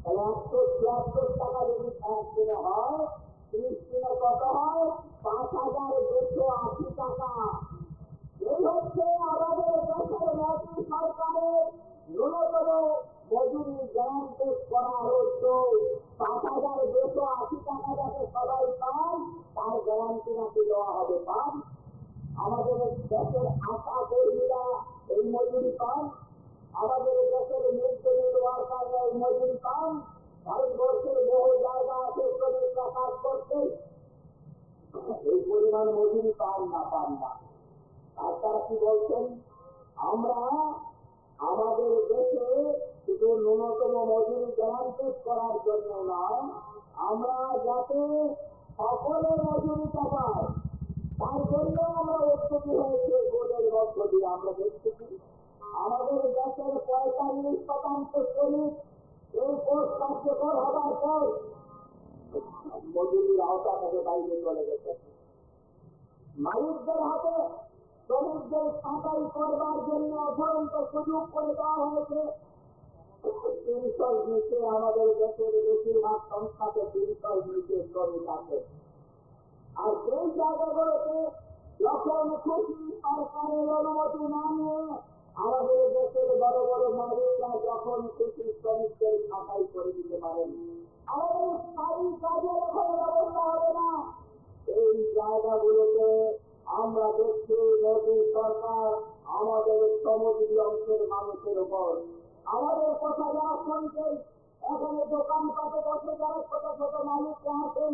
তাহলে 176 টাকা যদি 1 দিনে হয়, 30 দিনে কত হয়? 5,280 টাকা। এই হচ্ছে আমাদের দেশের মোদী সরকারের ন্যূনতম মজুরি গ্যারান্টেড করার উদ্যোগ। 5,280 টাকা যাতে সবাই পান তার গ্যারান্টি নাকি দেওয়া হবে। পান আমাদের দেশের আশা কর্মীরা এই মজুরি পান, আমাদের দেশের মিড-ডে-মিল ওয়ার্কাররা এই মজুরি পান। ভারতবর্ষের বহু জায়গা আছে শ্রমিকরা কাজ করছে, এই পরিমাণ মজুরি পান না। আর তারা কি বলছেন? আমরা আমাদের দেশে শুধু ন্যূনতম মজুরি গ্যারান্টেড করার জন্য নয়, আমরা যাতে সকলে মজুরিটা পায় তার জন্য আমরা উদ্যোগী হয়েছে কোডের মধ্য দিয়ে। আমরা দেখতেছি আমাদের দেশের 45% শ্রমিক এই কোড কার্যকর হবার পর মজুরির আওতা থেকে বাইরে চলে গেছে। মালিকদের হাতে শ্রমিকদের ছাঁটাই করবার জন্য অফুরন্ত সুযোগ করে দেওয়া হয়েছে। 300 নিচে আমাদের দেশের বেশিরভাগ সংস্থাতে 300 নিচে শ্রমিক আছে। আর সেই জায়গাগুলোতে যখন খুশি সরকারের অনুমতি না নিয়ে আমাদের দেশের বড় বড় মালিকরা যখন খুশি শ্রমিকদের ছাঁটাই করে দিতে পারেন, আমাদের স্থায়ী কাজের কোনো ব্যবস্থা হবে না। এই জায়গাগুলোতে আমরা দেখছি মোদী সরকার আমাদের শ্রমজীবী অংশের মানুষের উপর আমাদের কথা যারা শুনছেন, এখানে দোকানপাটে বসে যারা ছোট ছোট মালিকরা আছেন,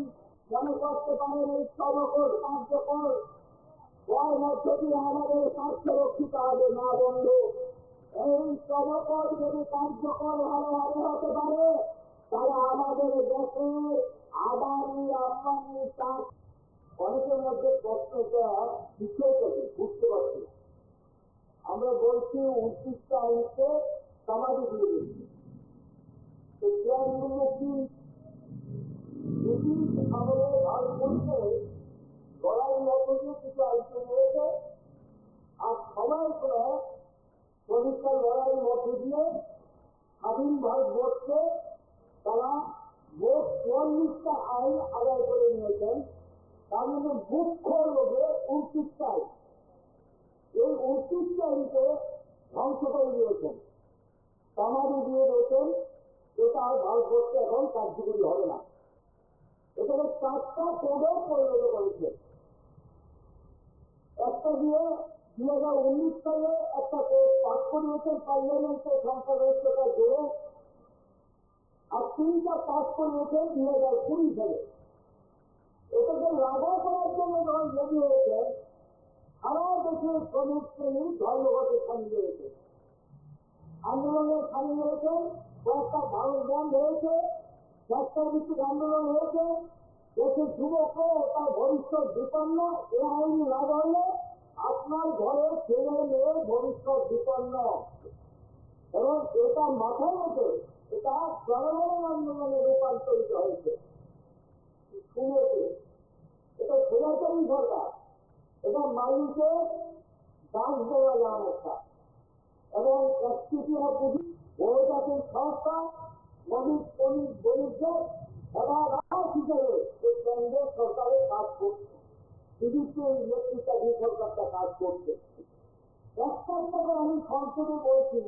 মনে করতে পারেন এই শ্রমকোড কার্যকর ওর মধ্য দিয়ে আমাদের স্বার্থ রক্ষিত হবে না। বন্ধু, এই শ্রমকোড যদি কার্যকর ভালোভাবে হতে পারে তাহলে আমাদের দেশের আদানি আম্বানি চাষ অনেকের মধ্যে প্রশ্নটা বিষয় থাকে বুঝতে পারছি। আমরা বলছি 29টা আইনকে সমাধি দিয়ে দিচ্ছি। এই আইনগুলো কি ব্রিটিশ আমলে ভারতবর্ষে লড়াইয়ের মধ্যে দিয়ে কিছু আইন রয়েছে, আর সময় করে শ্রমিকরা লড়াইয়ের মধ্যে দিয়ে স্বাধীন ভারতবর্ষে তারা মোট ৪৪টা আইন আদায় করে নিয়েছেন। তার মধ্যে মুখ্য লোকে ২৯টা আইন, এই ২৯টা আইনকে ধ্বংস করে দিয়েছেন, সমাধি দিয়ে দিয়েছেন। এটা আর ভারতবর্ষে এখন কার্যকরী হবে না। এটাকে ৪টা কোডে পরিণত করেছে। একটা দিয়ে ২০১৯ সালে একটা কোড পাস করিয়েছেন পার্লামেন্টের সংসদ ব্যবস্থা জুড়ে, আর ৩টা পাস করিয়েছেন ২০২০ সালে। এটাকে লাগু করার জন্য যখন রেডি হয়েছে, সারা দেশের শ্রমিক শ্রেণী ধর্মঘটে সামিল হয়েছে, আন্দোলনে সামিল হয়েছে। কয়েকটা ভারত বন্ধ হয়েছে, রাস্তার ভিত্তিক আন্দোলন হয়েছে। দেশের যুবকরা তার ভবিষ্যৎ বিপন্ন। এ আইন লাগু হলে আপনার ঘরে ছেলে মেয়ের ভবিষ্যৎ বিপন্ন, এবং এটা মাথায় রেখে এটা জনগণ আন্দোলনে রূপান্তরিত হয়েছে। শুনেছে এটা স্বৈরাচারী সরকার, এটা মালিকে দাস দেওয়া যান একটা, এবং একচেটিয়া পুঁজি বহুজাতিক সংস্থা বণিজ্যের হেফাজত হিসেবে এই কেন্দ্র সরকারের কাজ করছে, বিদ্যুৎ নেতৃত্বাধীন সরকারটা কাজ করছে। একটা করে আমি সংসদে বলছি,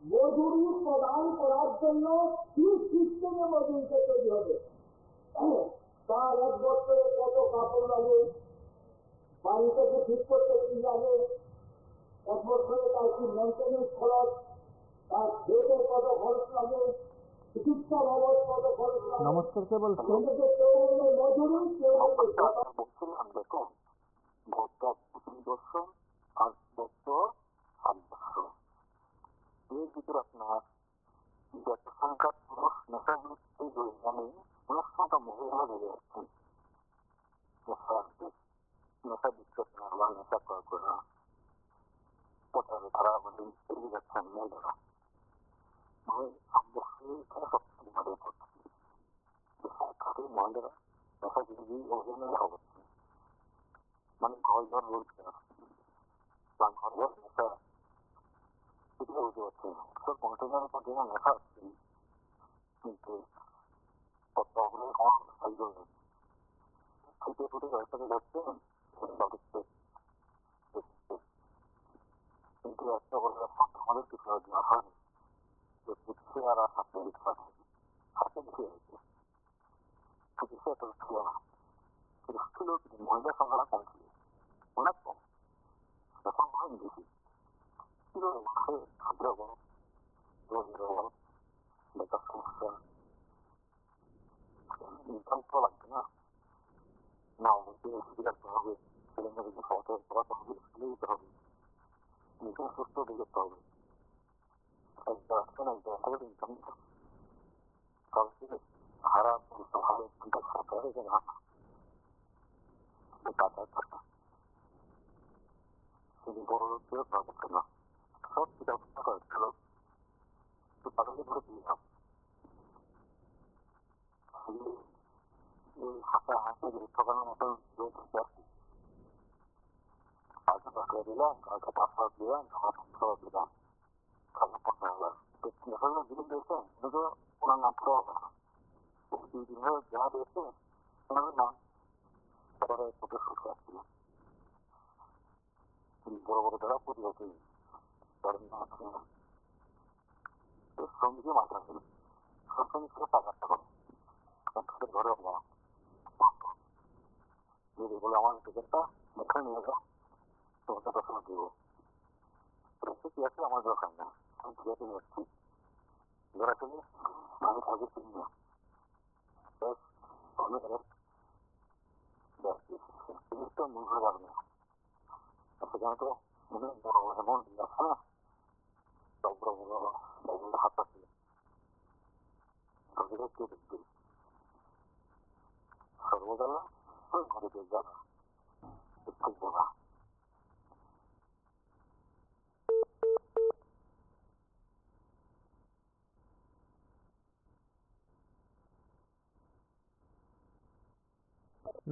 মজুরি প্রদান করার জন্য কি সিস্টেমে মজুরিটা তৈরি হবে, তার ১ বছরে কত কাপড় লাগে, বাড়িটাকে ঠিক করতে কি লাগে, ১ বছরে তার কি মেনটেন্যান্স খরচ, তার খেতের কত খরচ লাগে, চিকিৎসা বাবদ কত খরচ লাগে। নমস্কার, কে বলছেন? কেউ বলবে মজুরি, কেউ বলবে বলছিলাম দেখুন, ভোটটা ২৫ বছর আর বছর ৮ বছর, এর ভিতরে আপনার যত সংখ্যা পুরুষ নেশাগ্রস্ত মানে পুরুষ সংখ্যা মহিলা বেড়ে যাচ্ছেন। নেশা বিশ্বাস না বা নেশা করা করে না পটারে তারা মানে এগিয়ে যাচ্ছেন মেয়েরা, মানে ৮ বছরে তারা সবচেয়ে মারে পড়ছে। মহিলারা নেশা বিরোধী অভিযানে হচ্ছে, মানে ঘর ঘর বলছে ঘর ঘর নেশা, সেগুলো বুঝতে পারছি না। সব কন্টেনারের পর যেন নেশা আসছে, কিন্তু কতগুলো কম সাইজ হবে ফুটে ফুটে রাস্তাতে যাচ্ছে, কিন্তু একটা বলে আমাদের কিছু দেওয়া হয়নি যে পুচ্ছে আর হাতে দিতে পারছে, হাতে দিতে হয়েছে পুলিশে এত ছিল না, কিন্তু ছিল মহিলা সংখ্যাটা কম ছিল, অনেক কম, এখন অনেক বেশি ছিল। মাসে খাদ্য বড় রোগের অভাব, বেকার সমস্যা, ইনকাম তো লাগবে না, না আমাকে শিকারতে হবে, ছেলে মেয়েদেরকে খাওয়াতে পড়াতে হবে, স্কুলে যেতে হবে, নিজে সুস্থ দেখতে হবে, একটা আসছে না একটা ইনকাম কালকে হারা ভালো চিন্তা খারাপ হয়ে গেছে না টাকা তিনি বড় লোকদের পারছে না, সব চিন্তা করেছিল তাদেরকে ধরে দিয়ে এই হাসা হাসি ঠকানোর মতন লোক আছে, কালকে ১০ দিলাম, কালকে ৫ দিলাম, খাওয়া দিলাম, কালকে ৫০০০ দিন দিয়েছেন, কিন্তু ওনার নাম খাওয়া হবে না, ২ দিন ধরে যা দিয়েছে ওনাদের নাম তারপরে চোখে সুখে আসছিল। বড় বড় যারা প্রতিবাদী তাদের নাম আছে না, শ্রমিকই মাথা ছিল, শ্রমিক ছিল ৫০০ টাকা তাদের ঘরে যদি বলে আমার টিকিটটা মুখে নিয়ে যাও, তোমাকে ১০ টাকা দিব, কি আছে আমার দরকার না, আমি ঠিক আছে নিচ্ছি, যারা চলি আমি কাউকে চিনি না, অনেক জিনিসটা মনে হয় পারবে না, সেখানে তো অনেক বড় অ্যামাউন্ট আছে না, সব বড় বড় হাত আছে, তাদেরকে কে দেখবে, সর্বদা ঘরে দেখবে না, থাকবো না।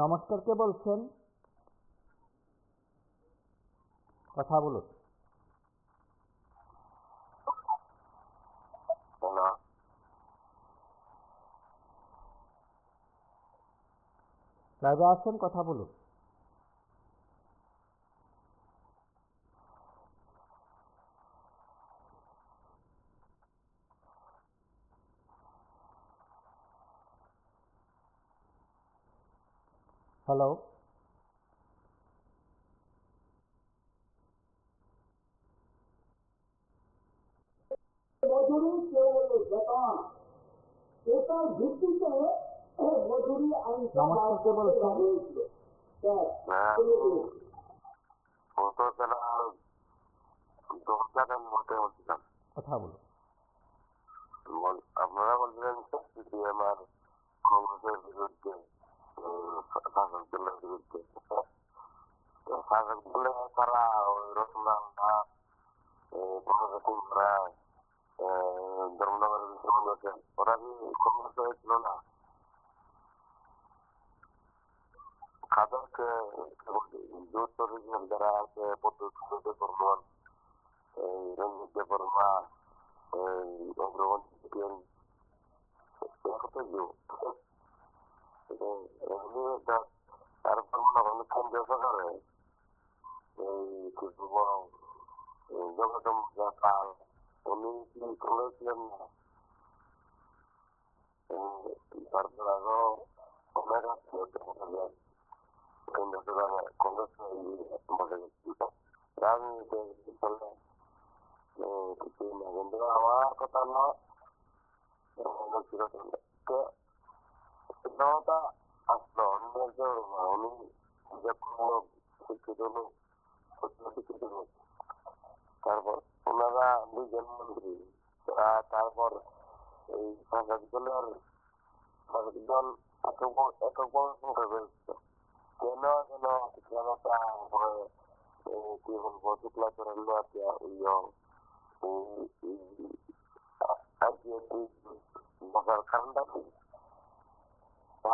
নমস্কার, কে বলছেন? কথা বলুন। লাইভে আসছেন, কথা বলুন। হ্যালো, মজুরি কেউ বললে বেতন, এটার ভিত্তিতে মজুরি আইনটা নমস্কার, কে বলছেন? হয়েছিল। কথা বলুন। আপনারা বলছিলেন সিপিএম আর কংগ্রেসের বিরুদ্ধে, শাসক দলের বিরুদ্ধে। শাসক দলে তারা ওই রতনলাল, প্রগতি রায়, ধর্মনগরের বিশ্ববন্ধু আছেন, ওরা কি কংগ্রেস হয়েছিল না? তাদেরকে জোর তরিকের যারা আছে, পদ্মসূর্য বর্মন, রঞ্জিত দেববর্মা, অগ্রগণী তারপর মনে করেন কেন্দ্রীয় সরকারে এই কি বলবো, জগদম পাল, উনি কি করেছিলেন না? তারপর আরো অনেক আছে কেন্দ্র সরকারে কংগ্রেস রাজনীতি চলে কিছুই না। কিন্তু আমার কথা নয়, ক্ষমতা আসলো উনি যে কোনো শিক্ষিত লোক, শিক্ষিত লোক, তারপর ওনারা দুজন মন্ত্রী, তারপর এই শাসক দলের শাসক দল এককভাবে সংখ্যা বেড়েছে। কেন কেন ক্ষমতা হয়ে কি বলবো, শুক্লাচরণ বসার কারণটা কি?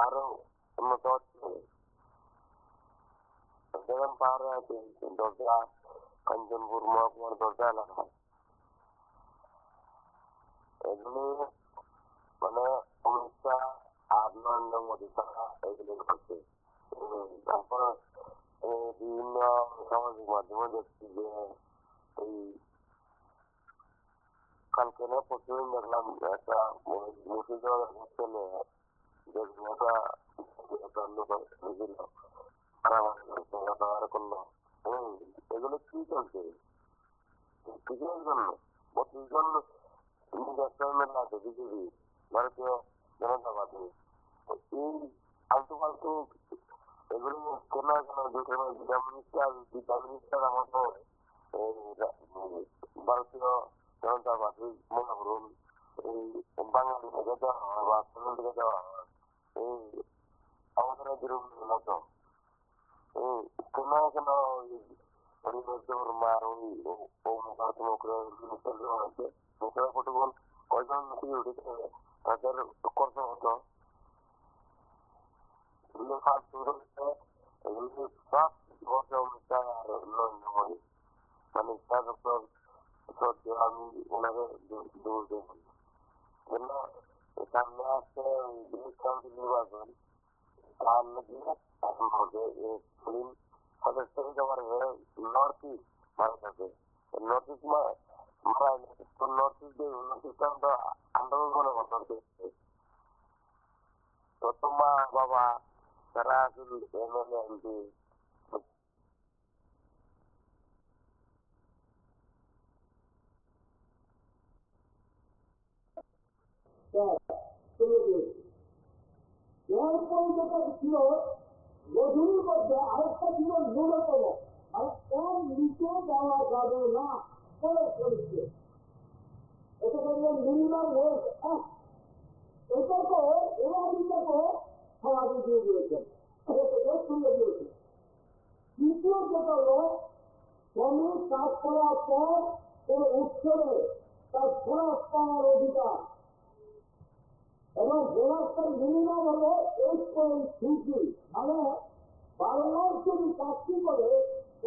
আরো উন্নত হচ্ছে, যেমন পাহাড়ে আছে দরজা, কাঞ্চনপুর মহকুমার দরজা এলাকা, এগুলি মানে অমিত শাহ আর নরেন্দ্র মোদী তারা এগুলি করছে। তারপর বিভিন্ন সামাজিক মাধ্যমে দেখছি যে এই কালকে না প্রতিদিন দেখলাম একটা মুর্শিদাবাদের হোস্টেলে দেখলাম একটা লোক বুঝল করলো। এগুলো কি চলছে? কিসের জন্য? 32 জন এক্সপেরিমেন্ট আছে বিজেপি, ভারতীয় জনতা পার্টি। এই ফালতু ফালতু এগুলো কেন দুটা মিনিস্টার আমাকে ভারতীয় জনতা পার্টি মনে করুন এই বাঙালি থেকে দেওয়া হয় বা তৃণমূল থেকে দেওয়া হয়, এই আমাদের বিরোধী মতো কেন কেন মার ওই ফটোগুলো কয়জন সিকিউরিটি তাদের খরচ হতো, এগুলো ফালতু এগুলো সব বসে অনুষ্ঠান আর নরেন্দ্র মোদী মানে আমি ওনাকে দূর দেব কেন? সামনে আসছে ব্রিটিশ কাউন্সিল নির্বাচন, তার সদস্য দিতে পারবে নর্থ ইস্ট ভারত আছে। নর্থ ইস্ট মারা নর্থ ইস্ট আন্দোলন মনে করতে তো মা বাবা তারা আসলে এমএলএ এমপি এরপর যেটা ছিল মজুরির মধ্যে আরেকটা ছিল ন্যূনতম, মানে এর নিচে দেওয়া যাবে না করে চলছে, এটা করলে মিনিমাম ওয়েজ অ্যাক্ট। এটাকে এরাদিটাকে সমাজে দিয়ে দিয়েছেন, এটাকে তুলে দিয়েছেন। দ্বিতীয় যেটা হলো শ্রমিক কাজ করার পর কোনো উৎসবে তার বোনাস পাওয়ার অধিকার, এবং বোনাসটার মিনিমাম হলো 8.33, মানে 12 মাস যদি চাকরি করে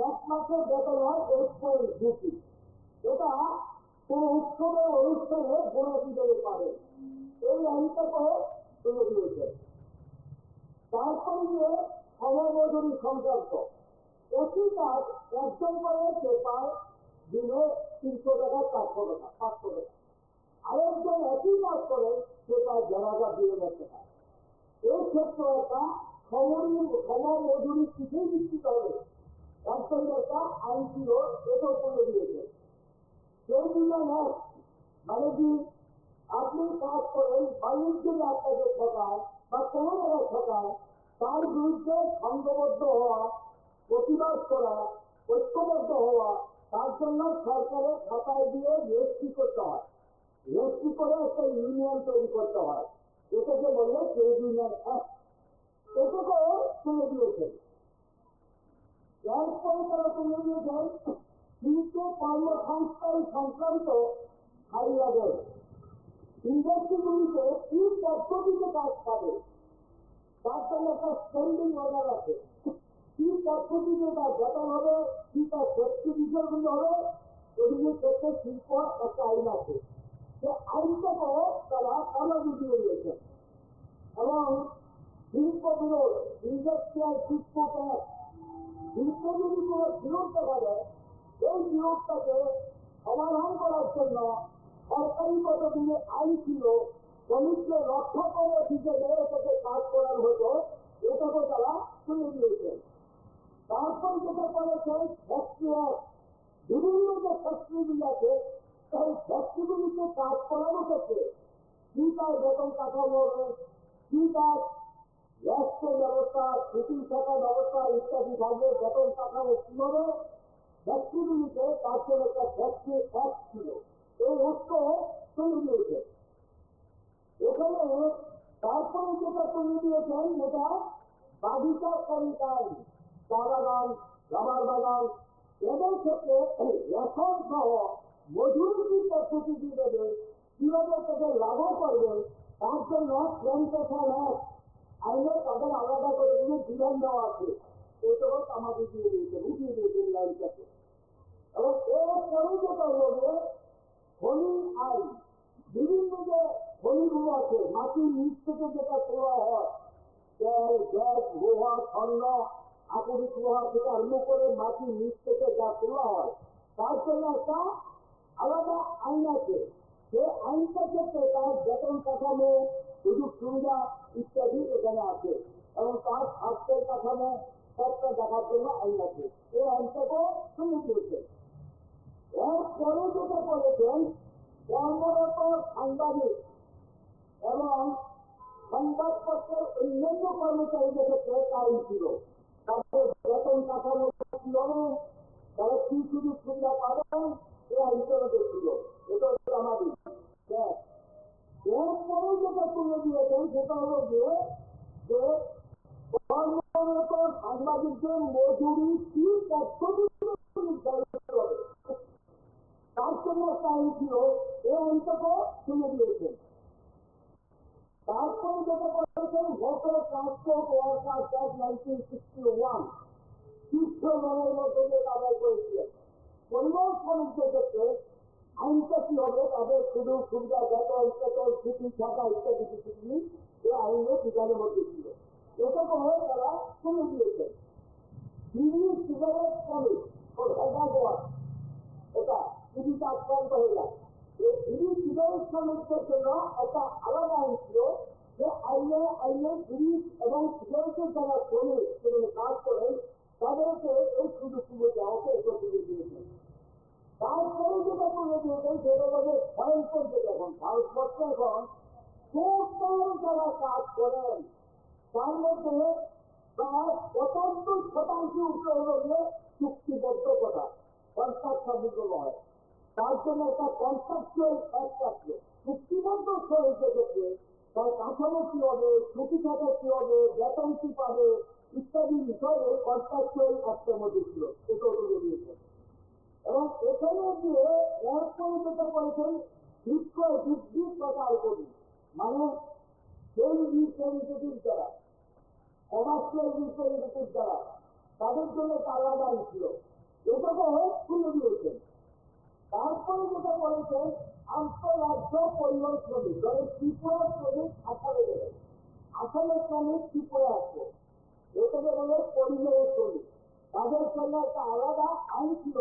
1 মাসের বেতন হয় 8.33। এটা কোনো উৎসবে অনুষ্ঠানে বোনাস হিসেবে পাবে। এই আইনটাকে তুলে দিয়েছে। তারপরে গিয়ে সমমজুরি সংক্রান্ত একই কাজ একজন করে সে পায় দিনে 300 টাকা 400 টাকা 500 টাকা, আরেকজন একই কাজ করে সে পায় 1,000-2,000 টাকা। এই ক্ষেত্রে একটা সমমজুরি কিছুই নিশ্চিত হবে একজন একটা আইন ছিল, এটাও করে দিয়েছে। সেই বিধান মানে কি আপনি কাজ করেন বাণিজ্য আপনাকে ঠকায় বা কোনো জায়গায় ঠকায়, তার বিরুদ্ধে সংঘবদ্ধ হওয়া, প্রতিবাদ করা, ঐক্যবদ্ধ হওয়া, তার জন্য সরকারের খাতায় দিয়ে রেজিস্ট্রি করতে হয়। রেজিস্ট্রি করে একটা ইউনিয়ন তৈরি করতে হয়, এটাকে বলে ট্রেড ইউনিয়ন অ্যাক্ট। এটাকেও তুলে দিয়েছেন। এরপরে তারা তুলে দিয়েছেন শিল্প কর্মসংস্থান সংক্রান্ত হাইয়াদের ইন্ডাস্ট্রিগুলিতে কি পদ্ধতিতে কাজ পাবে তার জন্য একটা স্ট্যান্ডিং অর্ডার আছে। কি পদ্ধতিতে তার বেতন হবে, কি তার সেফটি বিষয়গুলো হবে, এগুলির ক্ষেত্রে শিল্প একটা আইন আছে। সে আইনটাকেও তারা কালাদি দিয়ে দিয়েছেন। এবং শিল্প বিরোধ ইন্ডাস্ট্রিয়াল ডিসপিউট অ্যাক্ট, শিল্প যদি কোনো বিরোধ দেখা যায়, এই বিরোধটাকে সমাধান করার জন্য সরকারি পদ্ধতির আইন ছিল, শ্রমিককে রক্ষা করে হিসেবে এটাকে কাজ করার হতো, এটাকে তারা তুলে দিয়েছেন। তারপর যেটা করেছেন ফ্যাক্টরি অ্যাক্ট, বিভিন্ন যে ফ্যাক্টরিগুলি আছে সেই ফ্যাক্টরিগুলিতে কাজ করানোর ক্ষেত্রে কি তার বেতন কাঠামো হবে, কি তার রেস্টের ব্যবস্থা, ছুটি থাকার ব্যবস্থা ইত্যাদি থাকবে, বেতন কাঠামো কি হবে, ফ্যাক্টরিগুলিতে তার জন্য একটা ফ্যাক্টরি অ্যাক্ট ছিল। এই অ্যাক্টও তুলে দিয়েছে এখানে। তারপরে যেটা তুলে দিয়েছেন যেটা বাগিচা শ্রমিক আইন, চা বাগান, রাবার বাগান, এদের ক্ষেত্রে রেশন সহ মজুরি কি পদ্ধতি দিয়ে দেবে, কিভাবে তাদের লাভও করবেন, তার জন্য প্ল্যান্টেশন অ্যাক্ট আইনে তাদের আলাদা কতগুলো বিধান দেওয়া আছে, এটাও আমাদের দিয়ে দিয়েছেন, উঠিয়ে দিয়েছেন লাইনটাকে। এবং এরপরে যেটা হলো খনি আইন, বিভিন্ন যে খনিগুলো আছে মাটির নিচ থেকে যেটা তোলা হয়, তেল, গ্যাস, লোহা, স্বর্ণ, আকরিক লোহা থেকে আরম্ভ করে মাটির নিচ থেকে যা তোলা হয়, তার জন্য একটা আলাদা আইন আছে। সে আইনটা ক্ষেত্রে তার বেতন কাঠামো, সুযোগ সুবিধা ইত্যাদি এখানে আছে, এবং তার স্বাস্থ্যের কাঠামো সবটা দেখার জন্য আইন আছে। এই আইনটাকেও তুলে দিয়েছে। এরপরে যেটা করেছেন কর্মরত সাংবাদিক এবং সংবাদপত্রের অন্যান্য কর্মচারীদের ক্ষেত্রে আইন ছিল, তাদের বেতন কাঠামো কি হবে, তারা কি সুযোগ সুবিধা পাবেন, এই আইনটা ছিল। এটা হচ্ছে আমাদের। এরপরে যেটা তুলে দিয়েছেন সেটা হলো যে কর্মরত সাংবাদিকদের মজুরি কি পদ্ধতি নির্ধারিত হবে, তার জন্য একটা আইন ছিল, এই আইনটাকেও তুলে দিয়েছেন। তারপরে যেটা করেছেন মোটর ট্রান্সপোর্ট ওয়ার্কার্স অ্যাক্ট 1961, শীর্ষ লড়াই মধ্যে আদায় করেছিলেন। পরিবহন শ্রমিকদের ক্ষেত্রে আইনটা কি হবে, তাদের সুযোগ সুবিধা, বেতন টেতন, ছুটি থাকা ইত্যাদি কিছুগুলি এই আইনের বিধানের মধ্যে ছিল, এটাকেও তারা তুলে দিয়েছেন। বিড়ি সিগারেট শ্রমিক ও হেডার, এটা বিড়িতে আক্রান্ত হয়ে যায়, এই বিড়ি সিগারেট শ্রমিকদের জন্য একটা আলাদা আইন ছিল, যে আইনে বিড়ি এবং সিগারেটের যারা শ্রমিক সেখানে কাজ করেন তাদেরকে এই সুযোগ সুবিধা দেওয়াকে এটা তুলে দিয়েছেন। তারপরে যেটা তুলে দিয়েছেন সেটা হচ্ছে ভয়ঙ্কর, যেটা এখন ভারতবর্ষে এখন টোটাল যারা কাজ করেন তার মধ্যে প্রায় 75% উপরে হলো গিয়ে চুক্তিবদ্ধ কথা, কন্ট্রাক্ট হয়। তার জন্য একটা কন্ট্রাকচুয়াল অ্যাক্ট আছে। চুক্তিবদ্ধ শ্রমিকদের ক্ষেত্রে তার কাঠামো কি হবে, ছুটি থাকা কি হবে, বেতন কি পাবে ইত্যাদি বিষয়ে কন্ট্রাকচুয়াল অ্যাক্টের মধ্যে ছিল, এটাও তুলে দিয়েছেন। এবং এখানে গিয়ে এরপরে যেটা করেছেন বিক্রয় বৃদ্ধি প্রচার করি, মানে সেই রিপ্রেজেন্টেটিভ যারা, কমার্শিয়াল রিপ্রেজেন্টেটিভ যারা, তাদের জন্য আলাদা আইন ছিল, এটাকেও তুলে দিয়েছেন। তারপরে যেটা বলেছেন আন্তঃরাজ্য পরিবহন শ্রমিক, ধরেন ত্রিপুরা শ্রমিক আসামে গেলেন, আসলে শ্রমিক কি করে আসবে, এটাকে বলে পরিযায়ী শ্রমিক। তাদের জন্য একটা আলাদা আইন ছিল,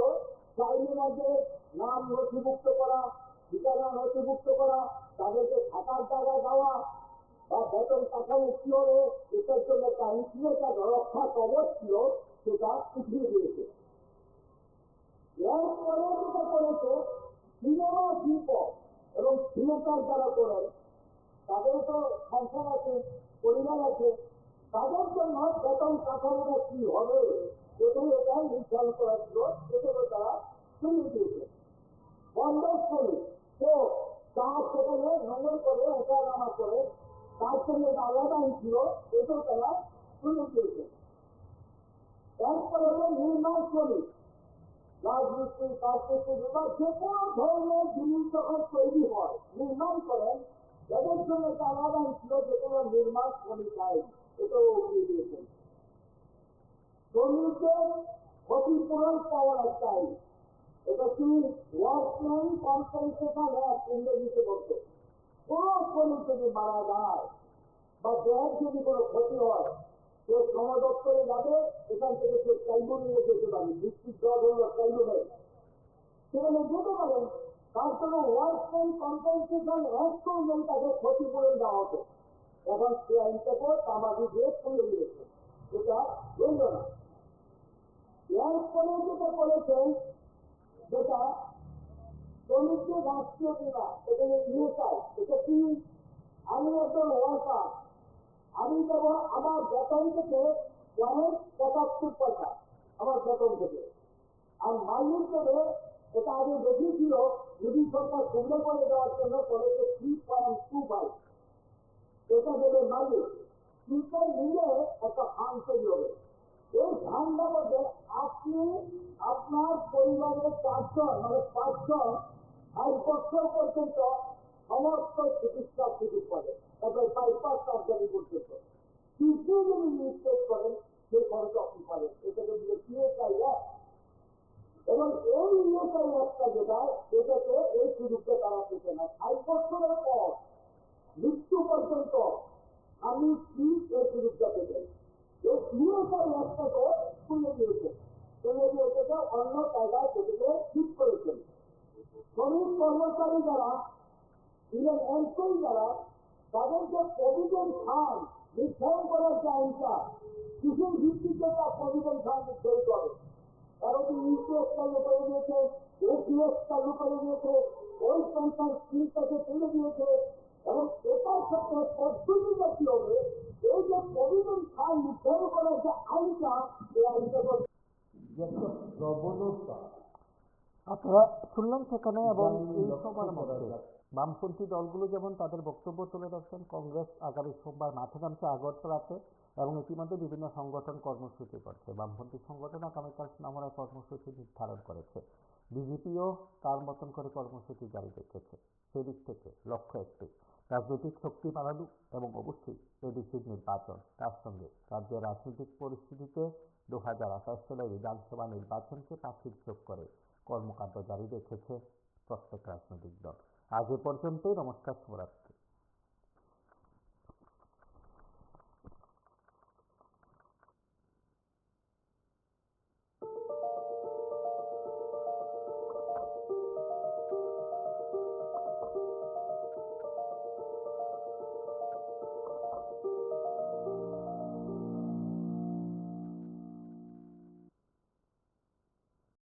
যে আইনের মধ্যে নাম নথিভুক্ত করা, ঠিকানা নথিভুক্ত করা, তাদেরকে থাকার জায়গা দেওয়া বা বেতন কাঠামো কি হবে এটার জন্য একটা আইন ছিল, একটা রক্ষা কবচ ছিল, সেটা উঠিয়ে দিয়েছে। এরপরে যেটা করেছে, সিনেমা শিল্প এবং থিয়েটার যারা করেন তাদের তো সংসার আছে, পরিবার আছে, তাদের জন্য বেতন কাঠামোটা কি হবে এটাই নির্ধারণ করা ছিল, সেটাকে তারা শুনে দিয়েছে। বন্ধ শ্রমিক তো কাজ সেখানে নোংর করে ওঠা নামা করে, তার জন্য একটা আলাদা আইন ছিল, এটাও তারা শুনে দিয়েছে। এরপরে হলো নির্মাণ শ্রমিক, রাজমিস্ত্রি, কাঠমিস্ত্রি বা যে কোনো ধরনের জিনিস যখন তৈরি হয়, নির্মাণ করেন, এদের জন্য একটা আলাদা আইন ছিল, যেগুলো নির্মাণ শ্রমিক আইন, এটাও উঠিয়ে দিয়েছেন। শ্রমিকদের ক্ষতিপূরণ পাওয়ার একটা আইন, এটা কি ওয়ার্কম্যান কম্পেনসেশন অ্যাক্ট ইংরেজিতে বলতে। কোন শ্রমিক যদি মারা যায় বা দেহের যদি কোনো ক্ষতি হয়, সে শ্রম দপ্তরে যাবে, এখান থেকে সে চাইবো নিয়ে যেতে পারে, ডিস্ট্রিক্ট জজ হলো চাইবো নেই, সেখানে যেতে পারেন। তার জন্য ওয়ার্কম্যান কম্পেনসেশন অ্যাক্ট অনুযায়ী তাকে ক্ষতিপূরণ দেওয়া হতো। এখন সে আইনটাকে তামাদি দিয়ে খুলে দিয়েছে, এটা রইল না। এরপরে যেটা করেছেন, যেটা শ্রমিকদের রাষ্ট্রীয় বীমা, এটা ইএসআই, এটা কি, আমি একজন ওয়ার্কার, আমি দেবো আমার বেতন থেকে 0.75 আমার বেতন থেকে, আর মালিক দেবে, এটা আগে বেশি ছিল, যদি সরকার সুবিধা করে দেওয়ার জন্য করেছে 3.25, এটা দেবে মালিক। কিন্তু নিলে একটা ফান্ড তৈরি হবে, এই ফান্ডের মধ্যে আপনি আপনার পরিবারের 4 জন মানে 5 জন 5 বছর পর্যন্ত সমস্ত চিকিৎসার সুযোগ পাবেন, তারপরে বাইপাস সার্জারি পর্যন্ত কিছু যদি নিশ্চিত করেন সেই খরচ আপনি পাবেন। এটাকে দিলে ইএসআই অ্যাক্ট, এবং এই ইএসআই অ্যাক্টটা যেটা, এটাতে এই সুযোগটা তারা পেতে না। 5 বছরের পর মৃত্যু পর্যন্ত আমি কি এই সুযোগটা পেতেন। এই ইএসআই অ্যাক্টটাকে তুলে দিয়েছে, অন্য জায়গায় সেটাকে ঠিক করেছেন। শ্রমিক কর্মচারী যারা, ইভেন এমপ্লয়ি যারা, তাদেরকে প্রভিডেন্ট ফান্ড নির্ধারণ করার যে আইনটা, কিসের ভিত্তিতে তার প্রভিডেন্ট ফান্ড নির্ধারণ করে, তারা কি ইউপিএস চালু করে দিয়েছে, এপিএস চালু করে দিয়েছে, ওই পেনশন স্কিমটাকে তুলে দিয়েছে, এবং এটার ক্ষেত্রে পদ্ধতিটা কি হবে, এই যে প্রভিডেন্ট ফান্ড নির্ধারণ করার যে আইনটা, এই আইনটা যে একটা প্রবণতা আপনারা শুনলেন সেখানে, এবং ইদানিং এই লক্ষ্য সবার করা মধ্যে যাচ্ছে। বামপন্থী দলগুলো যেমন তাদের বক্তব্য তুলে ধরছেন, কংগ্রেস আগামী সোমবার মাঠে নামছে আগরতলাতে, এবং ইতিমধ্যে বিভিন্ন সংগঠন কর্মসূচি করছে। বামপন্থী সংগঠন আগামীকাল সোনামুড়ায় কর্মসূচি নির্ধারণ করেছে, বিজেপিও তার মতন করে কর্মসূচি জারি রেখেছে। সেদিক থেকে লক্ষ্য একটি, রাজনৈতিক শক্তি বাড়ানো এবং অবশ্যই এডিসির নির্বাচন, তার সঙ্গে রাজ্যের রাজনৈতিক পরিস্থিতিতে 2028 সালের বিধানসভা নির্বাচনকে পাখির চোখ করে কর্মকাণ্ড জারি রেখেছে প্রত্যেক রাজনৈতিক দল। আজ এ পর্যন্তই। নমস্কার, শুভরাত্রি।